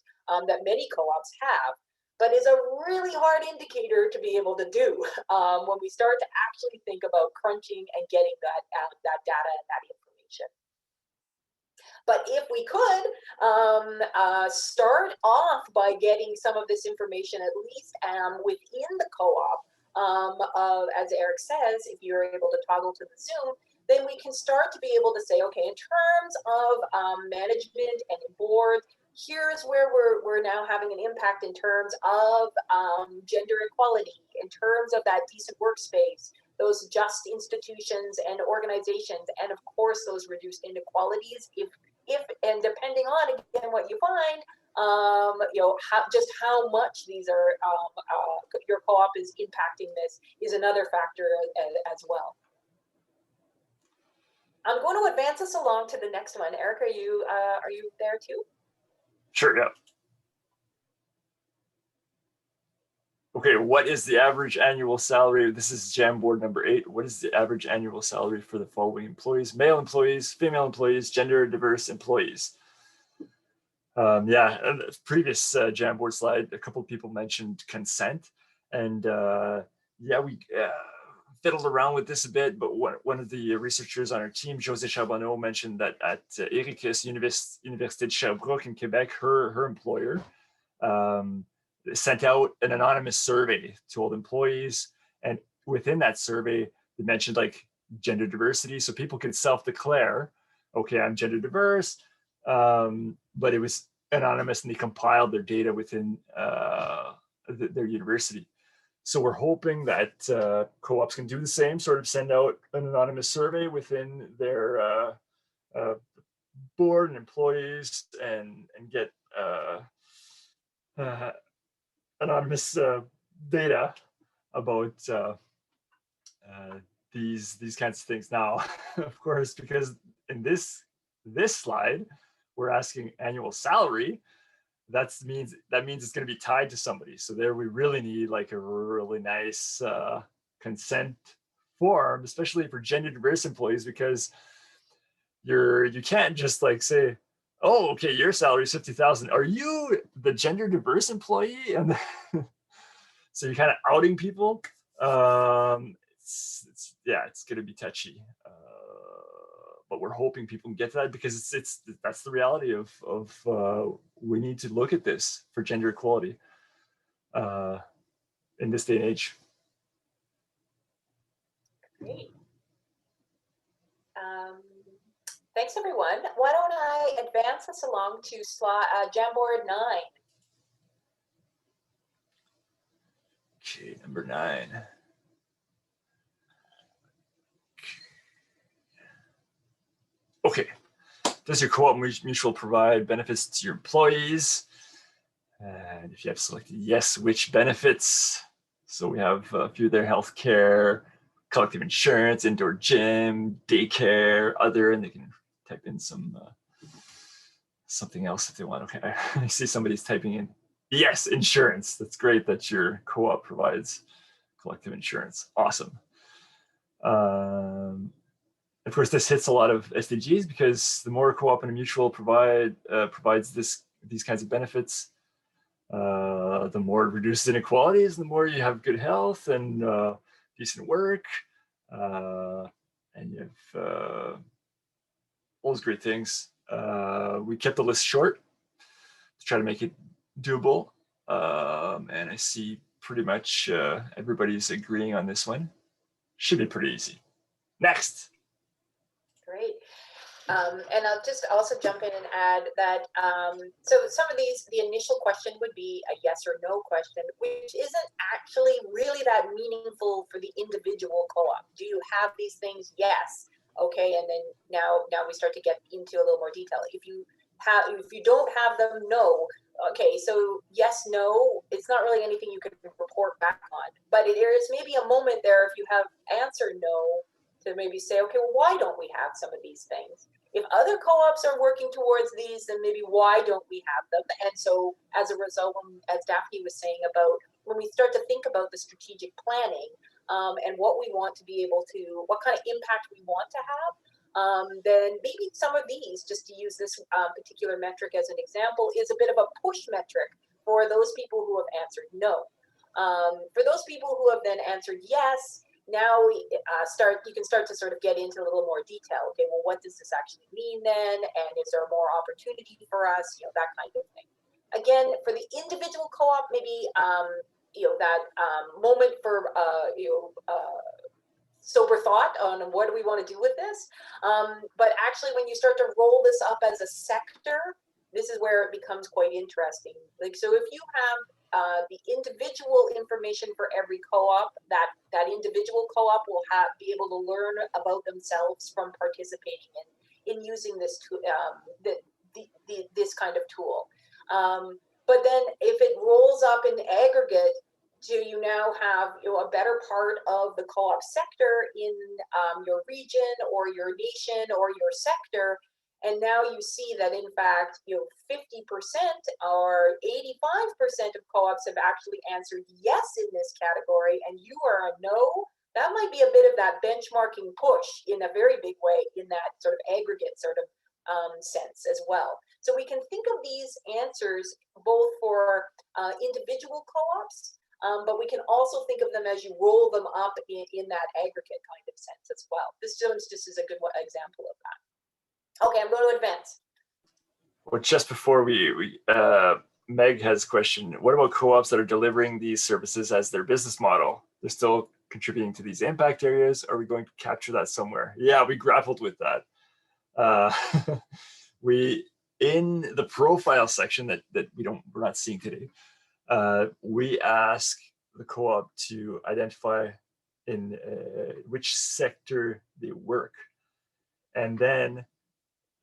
that many co-ops have, but is a really hard indicator to be able to do when we start to actually think about crunching and getting that data and that information. But if we could start off by getting some of this information, at least within the co-op, as Eric says, if you're able to toggle to the Zoom, then we can start to be able to say, okay, in terms of management and boards, here's where we're now having an impact in terms of gender equality, in terms of that decent workspace, those just institutions and organizations, and of course those reduced inequalities. If and depending on again what you find, how much these are your co-op is impacting this is another factor as well. I'm going to advance us along to the next one. Eric, are you there too? Sure, yeah. Okay, what is the average annual salary? This is Jamboard number 8. What is the average annual salary for the following employees? Male employees, female employees, gender diverse employees. Yeah, and the previous Jamboard slide, a couple of people mentioned consent. And yeah, we fiddled around with this a bit, but one of the researchers on our team, José Charbonneau, mentioned that at Ericus, Université de Sherbrooke in Quebec, her employer sent out an anonymous survey to all the employees. And within that survey, they mentioned like gender diversity. So people could self-declare, okay, I'm gender diverse, but it was anonymous and they compiled their data within their university. So we're hoping that co-ops can do the same, sort of send out an anonymous survey within their board and employees and get anonymous data about these kinds of things. Now, of course, because in this slide, we're asking annual salary. That means it's going to be tied to somebody. So there we really need like a really nice consent form, especially for gender diverse employees, because you can't just like say, oh, okay, your salary is 50,000. Are you the gender diverse employee? And so you're kind of outing people. It's going to be touchy. But we're hoping people can get to that because that's the reality of we need to look at this for gender equality in this day and age. Great. Thanks, everyone. Why don't I advance us along to Jamboard 9? Okay, number 9. Okay, does your co-op mutual provide benefits to your employees? And if you have selected yes, which benefits? So we have a few there: healthcare, collective insurance, indoor gym, daycare, other, and they can type in something else if they want. Okay, I see somebody's typing in yes, insurance. That's great that your co-op provides collective insurance. Awesome. Of course, this hits a lot of SDGs because the more co-op and a mutual provides these kinds of benefits, The more it reduces inequalities, the more you have good health and decent work, and you have all those great things. We kept the list short to try to make it doable, and I see pretty much everybody's agreeing on this one. Should be pretty easy. Next. Great. And I'll just also jump in and add that, so some of these, the initial question would be a yes or no question, which isn't actually really that meaningful for the individual co-op. Do you have these things? Yes. Okay. And then now we start to get into a little more detail. If you don't have them, no. Okay. So yes, no, it's not really anything you can report back on, but there is maybe a moment there if you have answered no, to maybe say, okay, well, why don't we have some of these things? If other co-ops are working towards these, then maybe why don't we have them? And so as a result, as Daphne was saying about when we start to think about the strategic planning and what we want to be able to, what kind of impact we want to have, then maybe some of these, just to use this particular metric as an example, is a bit of a push metric for those people who have answered no. For those people who have then answered yes, now we you can start to sort of get into a little more detail. Okay, well, what does this actually mean then? And is there more opportunity for us? You know, that kind of thing. Again, for the individual co-op, maybe, you know, that moment for, sober thought on what do we want to do with this. But actually, when you start to roll this up as a sector, this is where it becomes quite interesting. Like, so if you have the individual information for every co-op, that individual co-op will be able to learn about themselves from participating in using this this kind of tool. But then if it rolls up in aggregate, do you now have, you know, a better part of the co-op sector in your region or your nation or your sector? And now you see that, in fact, you know, 50% or 85% of co-ops have actually answered yes in this category, and you are a no. That might be a bit of that benchmarking push in a very big way in that sort of aggregate sort of sense as well. So we can think of these answers both for individual co-ops, but we can also think of them as you roll them up in that aggregate kind of sense as well. This just is a good example of that. Okay, I'm going to advance. Well, just before we Meg has a question. What about co-ops that are delivering these services as their business model? They're still contributing to these impact areas. Are we going to capture that somewhere? Yeah, we grappled with that. We, in the profile section that we're not seeing today, we ask the co-op to identify in which sector they work, and then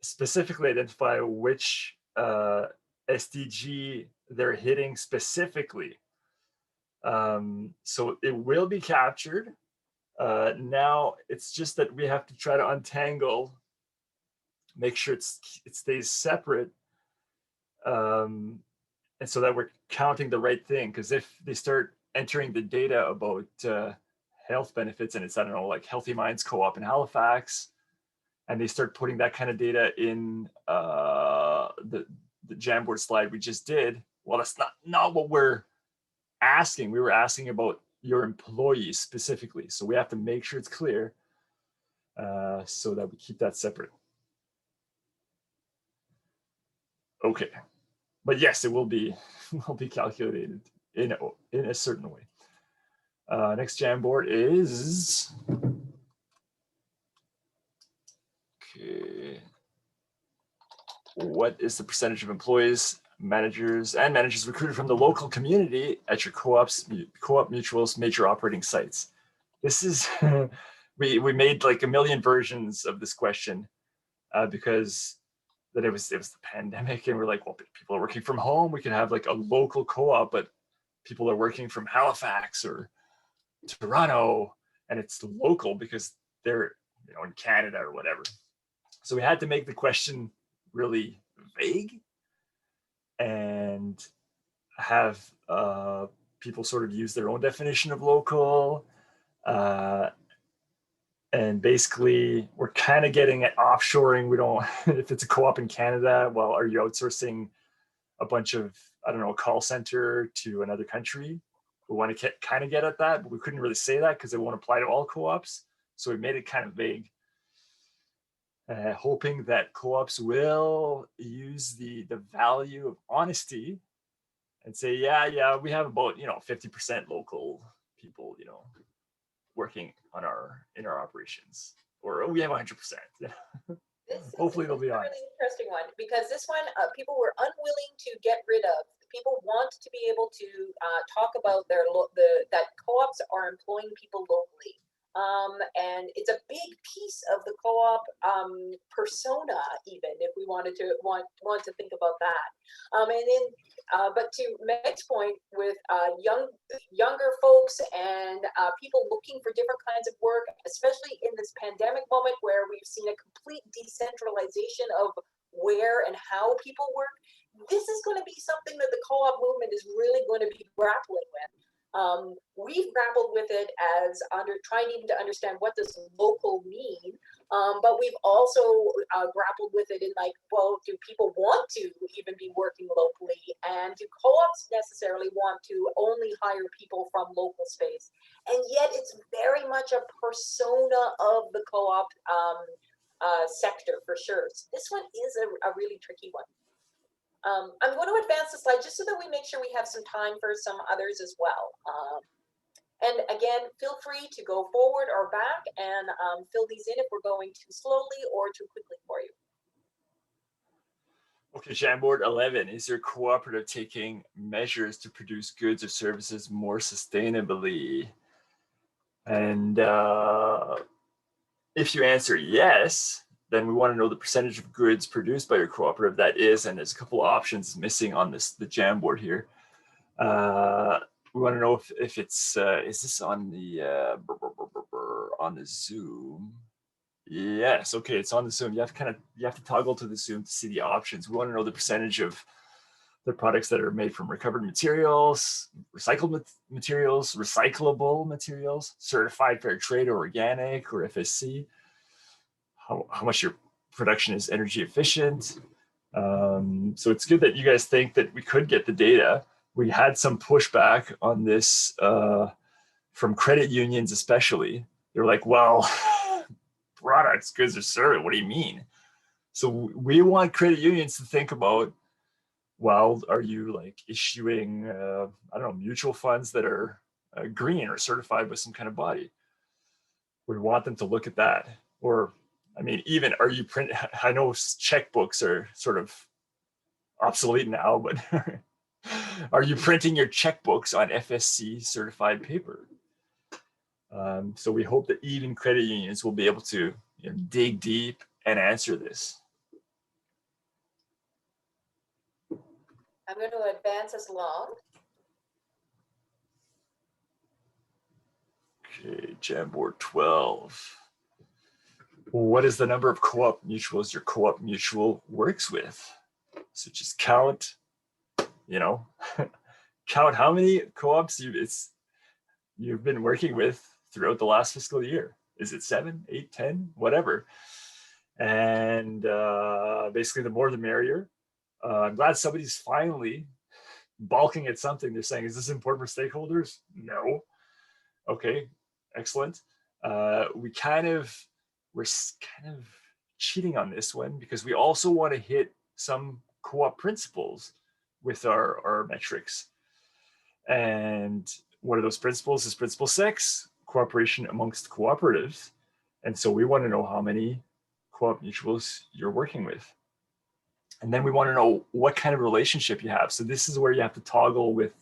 specifically identify which SDG they're hitting specifically. So it will be captured. Now it's just that we have to try to untangle, make sure it stays separate, and so that we're counting the right thing. Because if they start entering the data about health benefits, and it's, I don't know, like Healthy Minds Co-op in Halifax, and they start putting that kind of data in the Jamboard slide we just did, well, that's not what we're asking. We were asking about your employees specifically. So we have to make sure it's clear so that we keep that separate. Okay, but yes, it will be calculated in a certain way. Next Jamboard is, okay, what is the percentage of employees, managers recruited from the local community at your co-ops, co-op mutuals, major operating sites? This is, we made like a million versions of this question because that it was the pandemic, and we're like, well, people are working from home. We can have like a local co-op, but people are working from Halifax or Toronto, and it's local because they're, you know, in Canada or whatever. So we had to make the question really vague and have people sort of use their own definition of local. And basically, we're kind of getting at offshoring. We don't, if it's a co-op in Canada, well, are you outsourcing a bunch of I don't know, a call center to another country. We want to kind of get at that, but we couldn't really say that because it won't apply to all co-ops. So we made it kind of vague, hoping that co-ops will use the value of honesty and say, yeah, we have about 50% local people, working in our operations, or we have 100%. Hopefully they'll be honest. This is a really interesting one, because this one people were unwilling to get rid of. People want to be able to talk about that co-ops are employing people locally. And it's a big piece of the co-op persona, even if we wanted to want to think about that. But to Meg's point, with younger folks and people looking for different kinds of work, especially in this pandemic moment where we've seen a complete decentralization of where and how people work, this is going to be something that the co-op movement is really going to be grappling with. We've grappled with it as trying even to understand what does local mean, but we've also grappled with it in like, well, do people want to even be working locally, and do co-ops necessarily want to only hire people from local space? And yet it's very much a persona of the co-op sector for sure. So this one is a really tricky one. I'm going to advance the slide just so that we make sure we have some time for some others as well. And again, feel free to go forward or back and fill these in if we're going too slowly or too quickly for you. Okay, Jamboard 11, is your cooperative taking measures to produce goods or services more sustainably? And if you answer yes, then we want to know the percentage of goods produced by your cooperative that is, and there's a couple of options missing on the Jamboard here. We want to know if it's, is this on the Zoom? Yes, okay, it's on the Zoom. You have to toggle to the Zoom to see the options. We want to know the percentage of the products that are made from recovered materials, recycled materials, recyclable materials, certified fair trade or organic or FSC. How much your production is energy efficient. So it's good that you guys think that we could get the data. We had some pushback on this from credit unions especially. They're like, well, products, goods, or service, what do you mean? So we want credit unions to think about, well, are you like issuing, I don't know, mutual funds that are green or certified with some kind of body? We want them to look at that. Or I mean, even are you print? I know checkbooks are sort of obsolete now, but are you printing your checkbooks on FSC certified paper? So we hope that even credit unions will be able to dig deep and answer this. I'm going to advance us along. Okay, Jamboard 12. What is the number of co-op mutuals your co-op mutual works with? So just count, count how many co-ops you've been working with throughout the last fiscal year. Is it 7, 8, 10, whatever? And basically the more the merrier. I'm glad somebody's finally balking at something. They're saying, is this important for stakeholders? No. Okay, excellent. We're kind of cheating on this one because we also want to hit some co-op principles with our metrics. And one of those principles is principle 6, cooperation amongst cooperatives. And so we want to know how many co-op mutuals you're working with. And then we want to know what kind of relationship you have. So this is where you have to toggle with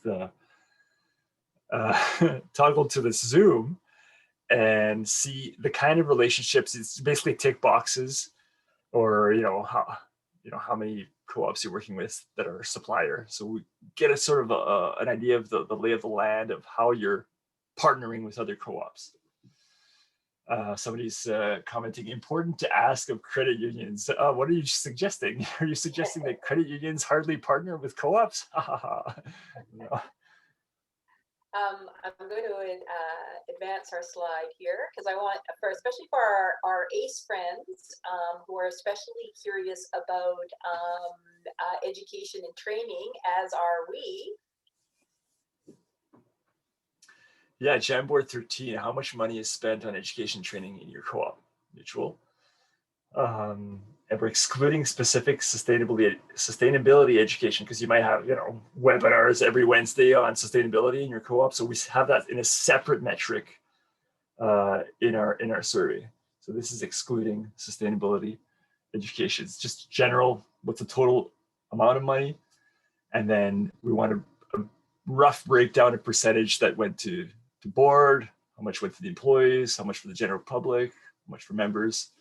toggle to the Zoom and see the kind of relationships. It's basically tick boxes, or how many co-ops you're working with that are a supplier. So we get a sort of an idea of the lay of the land of how you're partnering with other co-ops. Somebody's commenting, important to ask of credit unions. What are you suggesting? Are you suggesting that credit unions hardly partner with co-ops? I'm going to advance our slide here because I want, especially for our ACE friends who are especially curious about education and training, as are we. Yeah, Jamboard 13, how much money is spent on education training in your co-op mutual? And we're excluding specific sustainability education because you might have, webinars every Wednesday on sustainability in your co-op. So we have that in a separate metric in our survey. So this is excluding sustainability education. It's just general, what's the total amount of money? And then we want a rough breakdown of percentage that went to board, how much went to the employees, how much for the general public, how much for members.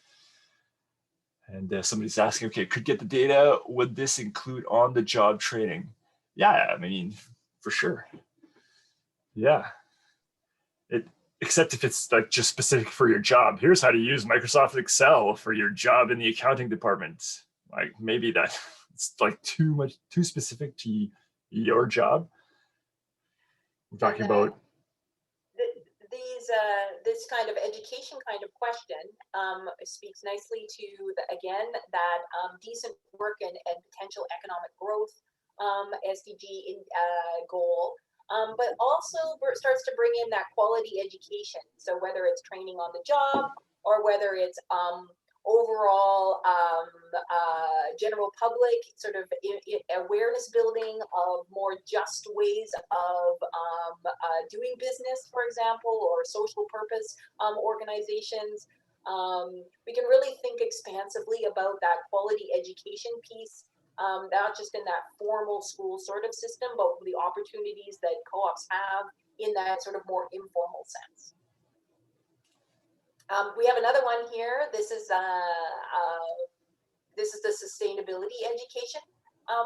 And somebody's asking, okay, could get the data. Would this include on-the-job training? Yeah, I mean, for sure. Yeah. Except if it's like just specific for your job. Here's how to use Microsoft Excel for your job in the accounting department. Like maybe that it's like too specific to your job. We're talking about this kind of education kind of question speaks nicely to again that decent work and potential economic growth SDG goal, but also starts to bring in that quality education. So whether it's training on the job or whether it's overall general public sort of awareness building of more just ways of doing business, for example, or social purpose organizations. We can really think expansively about that quality education piece, not just in that formal school sort of system, but the opportunities that co-ops have in that sort of more informal sense. We have another one here. This is the sustainability education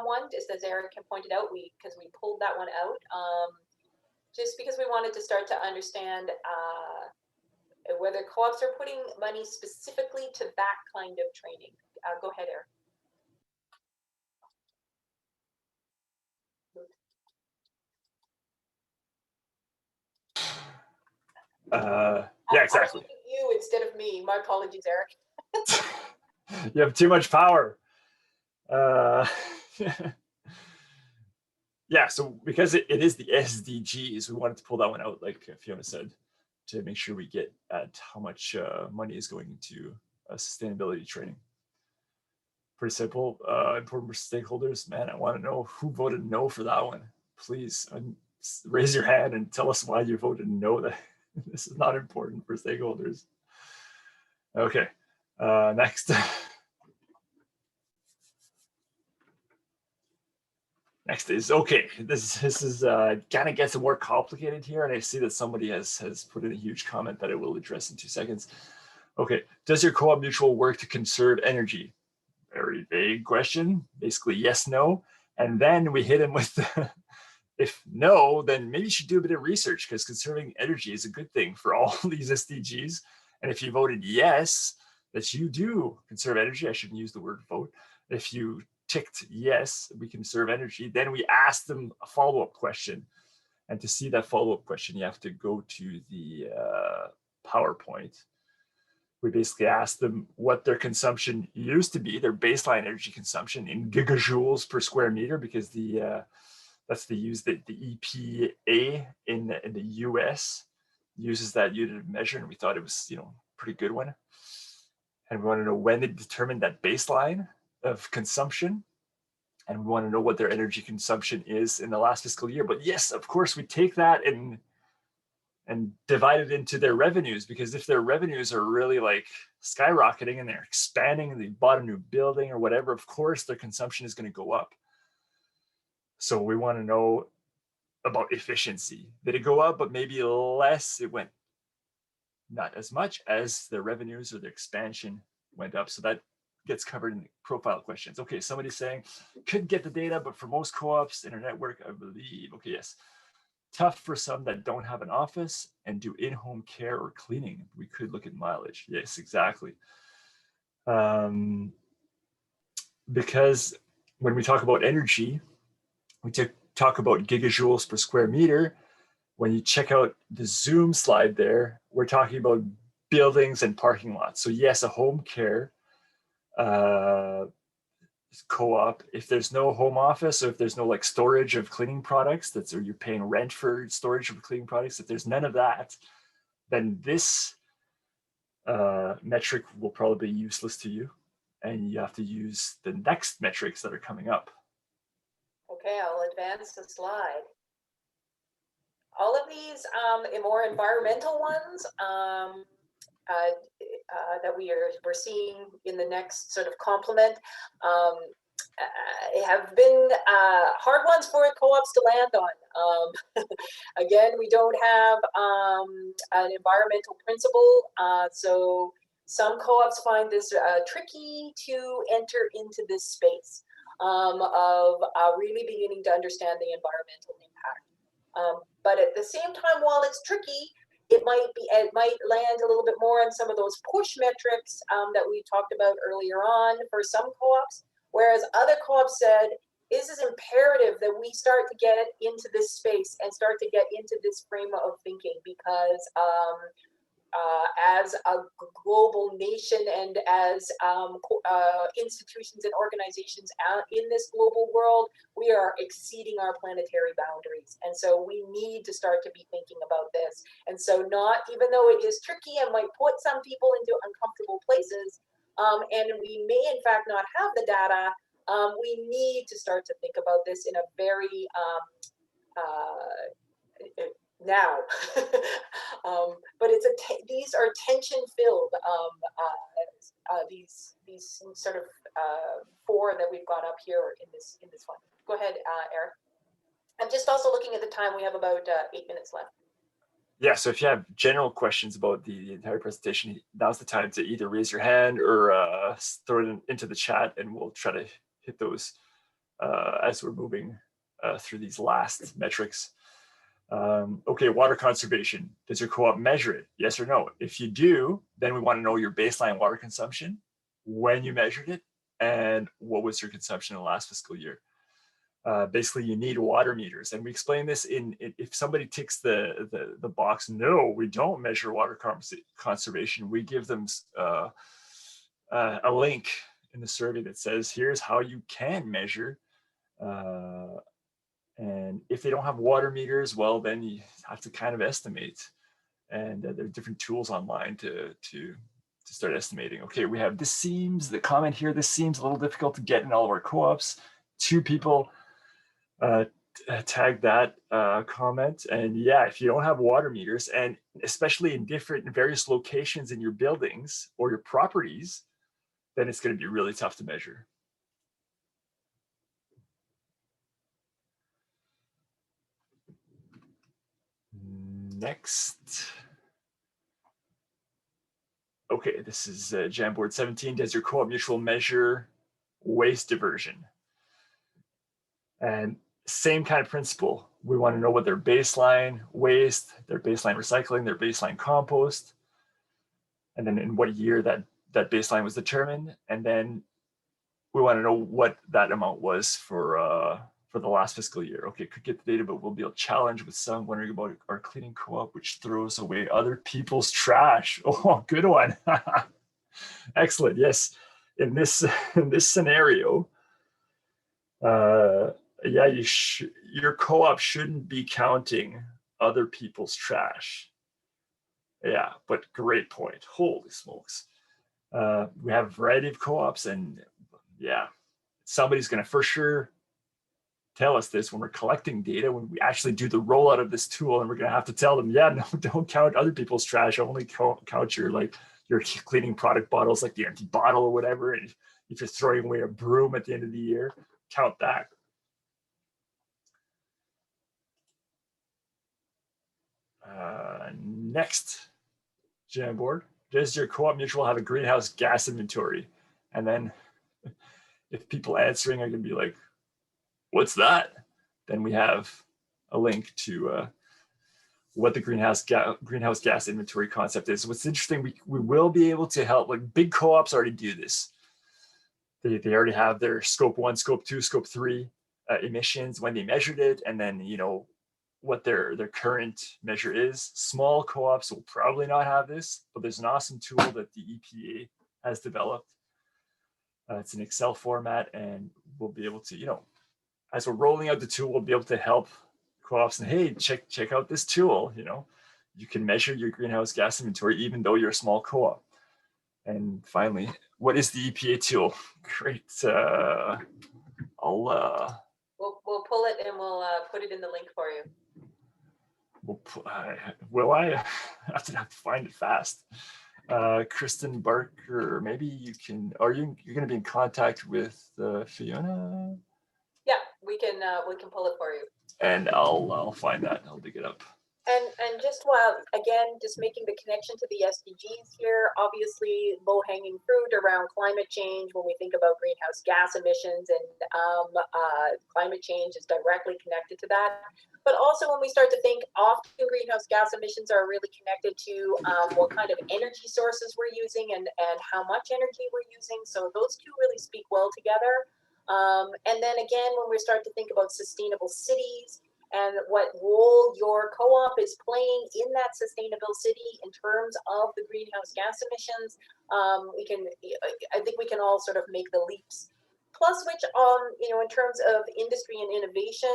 one, just as Eric had pointed out, because we pulled that one out, just because we wanted to start to understand whether co-ops are putting money specifically to that kind of training. Go ahead, Eric. yeah, exactly. You instead of me. My apologies, Eric. You have too much power. Yeah, so because it is the SDGs, we wanted to pull that one out, like Fiona said, to make sure we get at how much money is going into sustainability training. Pretty simple. Important for stakeholders. Man, I want to know who voted no for that one. Please raise your hand and tell us why you voted no. That this is not important for stakeholders. Okay, next. Next is, okay, this is kind of gets more complicated here, and I see that somebody has put in a huge comment that I will address in 2 seconds. Okay, does your co-op mutual work to conserve energy? Very vague question, basically yes, no. And then we hit him with the, if no, then maybe you should do a bit of research because conserving energy is a good thing for all these SDGs. And if you voted yes, that you do conserve energy, I shouldn't use the word vote. If you ticked yes, we conserve energy, then we asked them a follow-up question. And to see that follow-up question, you have to go to the PowerPoint. We basically asked them what their consumption used to be, their baseline energy consumption in gigajoules per square meter, because that's the EPA in the US uses that unit of measure, and we thought it was pretty good one. And we want to know when they determined that baseline of consumption, and we want to know what their energy consumption is in the last fiscal year. But yes, of course, we take that and divide it into their revenues, because if their revenues are really like skyrocketing and they're expanding and they bought a new building or whatever, of course their consumption is going to go up. So we want to know about efficiency. Did it go up, but maybe less? It went not as much as their revenues or the expansion went up. So that gets covered in the profile questions. Okay, somebody's saying, could get the data, but for most co-ops in our network, I believe, okay, yes. Tough for some that don't have an office and do in-home care or cleaning. We could look at mileage. Yes, exactly. Because when we talk about energy, we talk about gigajoules per square meter. when you check out the Zoom slide there, we're talking about buildings and parking lots. So yes, a home care co-op, if there's no home office, or if there's no like storage of cleaning products, or you're paying rent for storage of cleaning products, if there's none of that, then this metric will probably be useless to you, and you have to use the next metrics that are coming up. Okay, I'll advance the slide. All of these more environmental ones that we're seeing in the next sort of complement have been hard ones for co-ops to land on. Again, we don't have an environmental principle, so some co-ops find this tricky to enter into this space of really beginning to understand the environmental impact. But at the same time, while it's tricky, it might land a little bit more on some of those push metrics that we talked about earlier on for some co-ops, whereas other co-ops said, this is imperative that we start to get into this space and start to get into this frame of thinking, because as a global nation and as institutions and organizations in this global world, we are exceeding our planetary boundaries. And so we need to start to be thinking about this. And so even though it is tricky and might put some people into uncomfortable places, and we may in fact not have the data, we need to start to think about this in a very now. But these are tension-filled, these sort of four that we've got up here in this one. Go ahead, Eric. I'm just also looking at the time. We have about 8 minutes left. Yeah, so if you have general questions about the entire presentation, now's the time to either raise your hand or throw it into the chat, and we'll try to hit those as we're moving through these last metrics. Okay, water conservation. Does your co-op measure it? Yes or no? If you do, then we want to know your baseline water consumption, when you measured it, and what was your consumption in the last fiscal year. Basically, you need water meters, and we explain this if somebody ticks the box, no, we don't measure water conservation. We give them a link in the survey that says, here's how you can measure. And if they don't have water meters, well, then you have to kind of estimate. And there are different tools online to start estimating. Okay, we have the comment here, this seems a little difficult to get in all of our co-ops. 2 people tag that comment. And yeah, if you don't have water meters, and especially in various locations in your buildings or your properties, then it's going to be really tough to measure. Next. Okay, this is Jamboard 17. Does your co-op mutual measure waste diversion? And same kind of principle. We want to know what their baseline waste, their baseline recycling, their baseline compost, and then in what year that baseline was determined. And then we want to know what that amount was for the last fiscal year. Okay, could get the data, but we'll be a challenge with some wondering about our cleaning co-op, which throws away other people's trash. Oh, good one. Excellent. Yes, in this scenario, yeah, your co-op shouldn't be counting other people's trash. Yeah, but great point. Holy smokes. We have a variety of co-ops, and yeah, somebody's going to for sure tell us this when we're collecting data, when we actually do the rollout of this tool, and we're going to have to tell them, yeah, no, don't count other people's trash, only count your cleaning product bottles, like the empty bottle or whatever. And if you're throwing away a broom at the end of the year, count that. Next, Jamboard. Does your co-op mutual have a greenhouse gas inventory? And then if people answering are going to be like, what's that? Then we have a link to what the greenhouse gas inventory concept is. What's interesting, we will be able to help, like big co-ops already do this. They already have their scope 1, scope 2, scope 3 emissions when they measured it. And then, what their current measure is. Small co-ops will probably not have this, but there's an awesome tool that the EPA has developed. It's an Excel format, and we'll be able to, you know, as we're rolling out the tool, we'll be able to help co-ops and, hey, check out this tool. You know, you can measure your greenhouse gas inventory even though you're a small co-op. And finally, what is the EPA tool? Great. We'll pull it and we'll put it in the link for you. Will I have to find it fast? Kristen Barker, maybe you can. Are you're going to be in contact with Fiona? Yeah, we can pull it for you. And I'll find that. I'll dig it up. And just while, again, just making the connection to the SDGs here, obviously low-hanging fruit around climate change when we think about greenhouse gas emissions, and climate change is directly connected to that. But also when we start to think, often greenhouse gas emissions are really connected to what kind of energy sources we're using and how much energy we're using. So those two really speak well together. And then again, when we start to think about sustainable cities, and what role your co-op is playing in that sustainable city in terms of the greenhouse gas emissions, I think we can all sort of make the leaps. Plus, which, in terms of industry and innovation,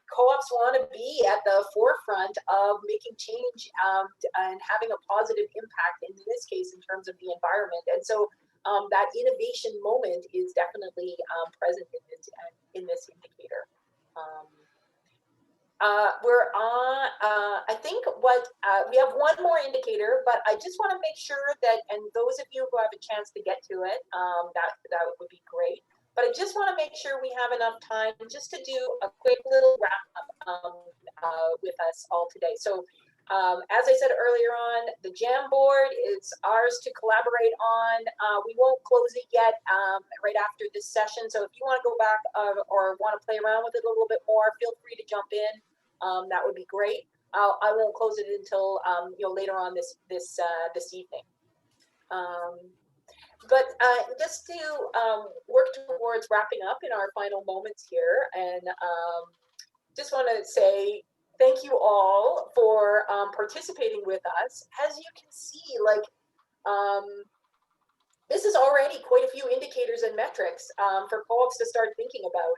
co-ops want to be at the forefront of making change and having a positive impact, in this case, in terms of the environment. And so that innovation moment is definitely present in this indicator. We're on, I think we have one more indicator, but I just want to make sure that, and those of you who have a chance to get to it, that would be great. But I just want to make sure we have enough time just to do a quick little wrap up with us all today. So as I said earlier on, the Jamboard is ours to collaborate on. We won't close it yet right after this session. So if you want to go back or want to play around with it a little bit more, feel free to jump in. That would be great. I won't close it until later on this evening. But just to work towards wrapping up in our final moments here, and just want to say thank you all for participating with us. As you can see, this is already quite a few indicators and metrics for co-ops to start thinking about.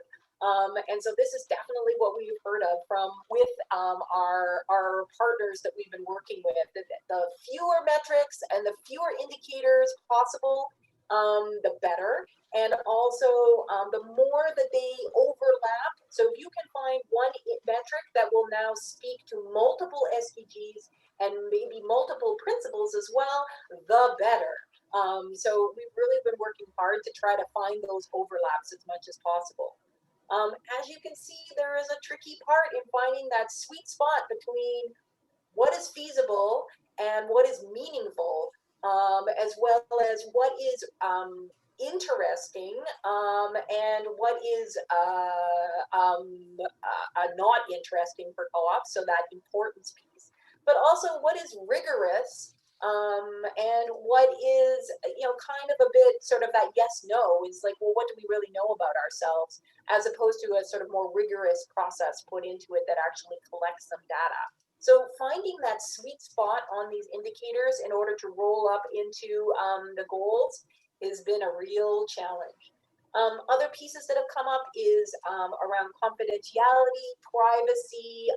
And so this is definitely what we've heard of with our partners that we've been working with. The fewer metrics and the fewer indicators possible, the better. And also the more that they overlap. So if you can find one metric that will now speak to multiple SDGs and maybe multiple principles as well, the better. So we've really been working hard to try to find those overlaps as much as possible. As you can see, there is a tricky part in finding that sweet spot between what is feasible and what is meaningful, as well as what is interesting and what is not interesting for co-ops, so that importance piece. But also what is rigorous and what is, kind of a bit sort of that yes/no is like, well, what do we really know about ourselves, as opposed to a sort of more rigorous process put into it that actually collects some data. So finding that sweet spot on these indicators in order to roll up into the goals has been a real challenge. Other pieces that have come up is around confidentiality, privacy,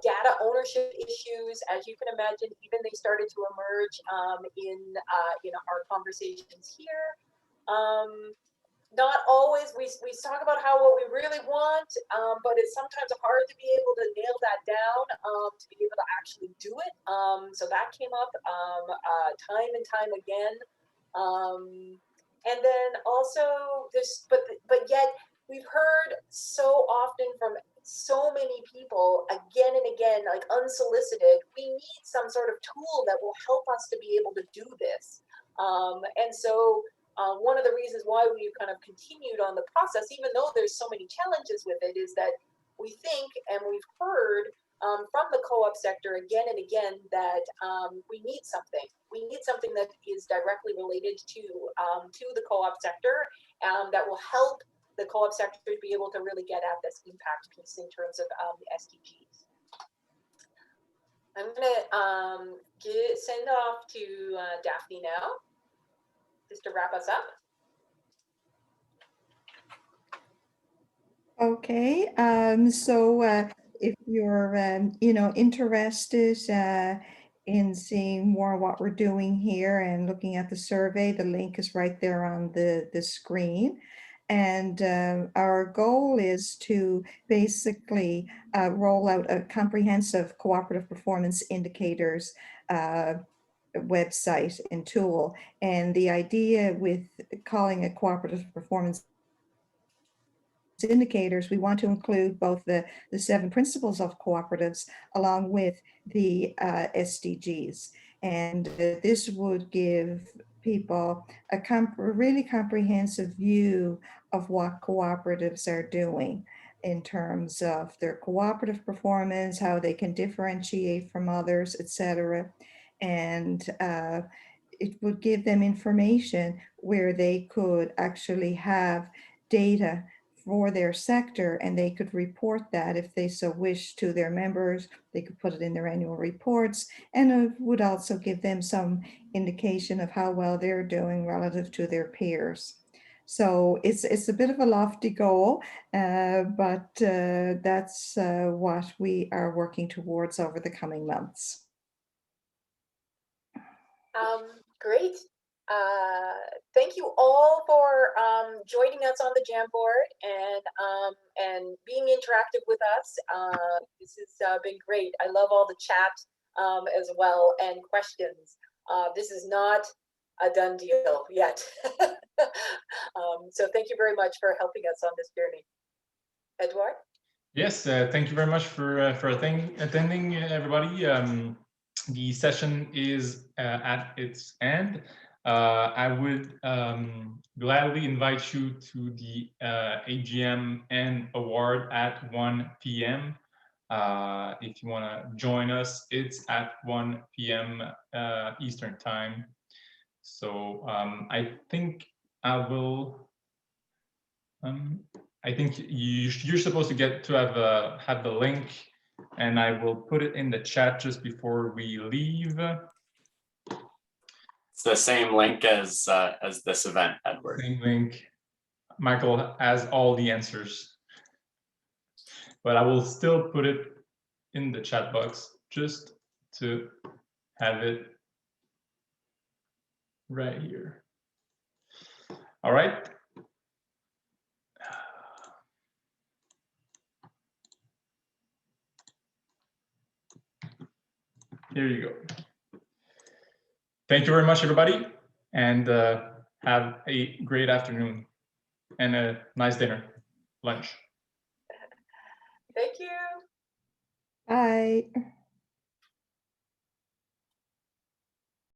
data ownership issues. As you can imagine, even they started to emerge in our conversations here. Not always, we talk about what we really want, but it's sometimes hard to be able to nail that down, to be able to actually do it. So that came up time and time again. And then also this, but yet we've heard so often from so many people again and again, like unsolicited, we need some sort of tool that will help us to be able to do this. And so one of the reasons why we've kind of continued on the process, even though there's so many challenges with it, is that we think, and we've heard from the co-op sector again and again, that we need something. We need something that is directly related to the co-op sector that will help the co-op sector to be able to really get at this impact piece in terms of the SDGs. I'm gonna send off to Daphne now, just to wrap us up. Okay, so if you're, interested in seeing more what we're doing here and looking at the survey, the link is right there on the screen. And our goal is to basically roll out a comprehensive cooperative performance indicators website and tool. And the idea with calling it cooperative performance indicators, we want to include both the 7 principles of cooperatives along with the SDGs. And this would give people a really comprehensive view of what cooperatives are doing in terms of their cooperative performance, how they can differentiate from others, etc. And it would give them information where they could actually have data for their sector, and they could report that if they so wish to their members. They could put it in their annual reports, and it would also give them some indication of how well they're doing relative to their peers. So it's a bit of a lofty goal, but that's what we are working towards over the coming months. Great. Thank you all for joining us on the Jamboard and being interactive with us. This has been great. I love all the chat as well and questions. This is not a done deal yet. So thank you very much for helping us on this journey. Edouard? Yes, thank you very much for attending, everybody. The session is at its end. I would gladly invite you to the AGM and award at 1 p.m. If you want to join us, it's at 1 p.m. Eastern time. So I think I will. I think you're supposed to have the link, and I will put it in the chat just before we leave. It's the same link as this event, Edward. Same link. Michael has all the answers, but I will still put it in the chat box just to have it right here. All right. Here you go. Thank you very much, everybody, and have a great afternoon and a nice dinner, lunch. Thank you. Bye.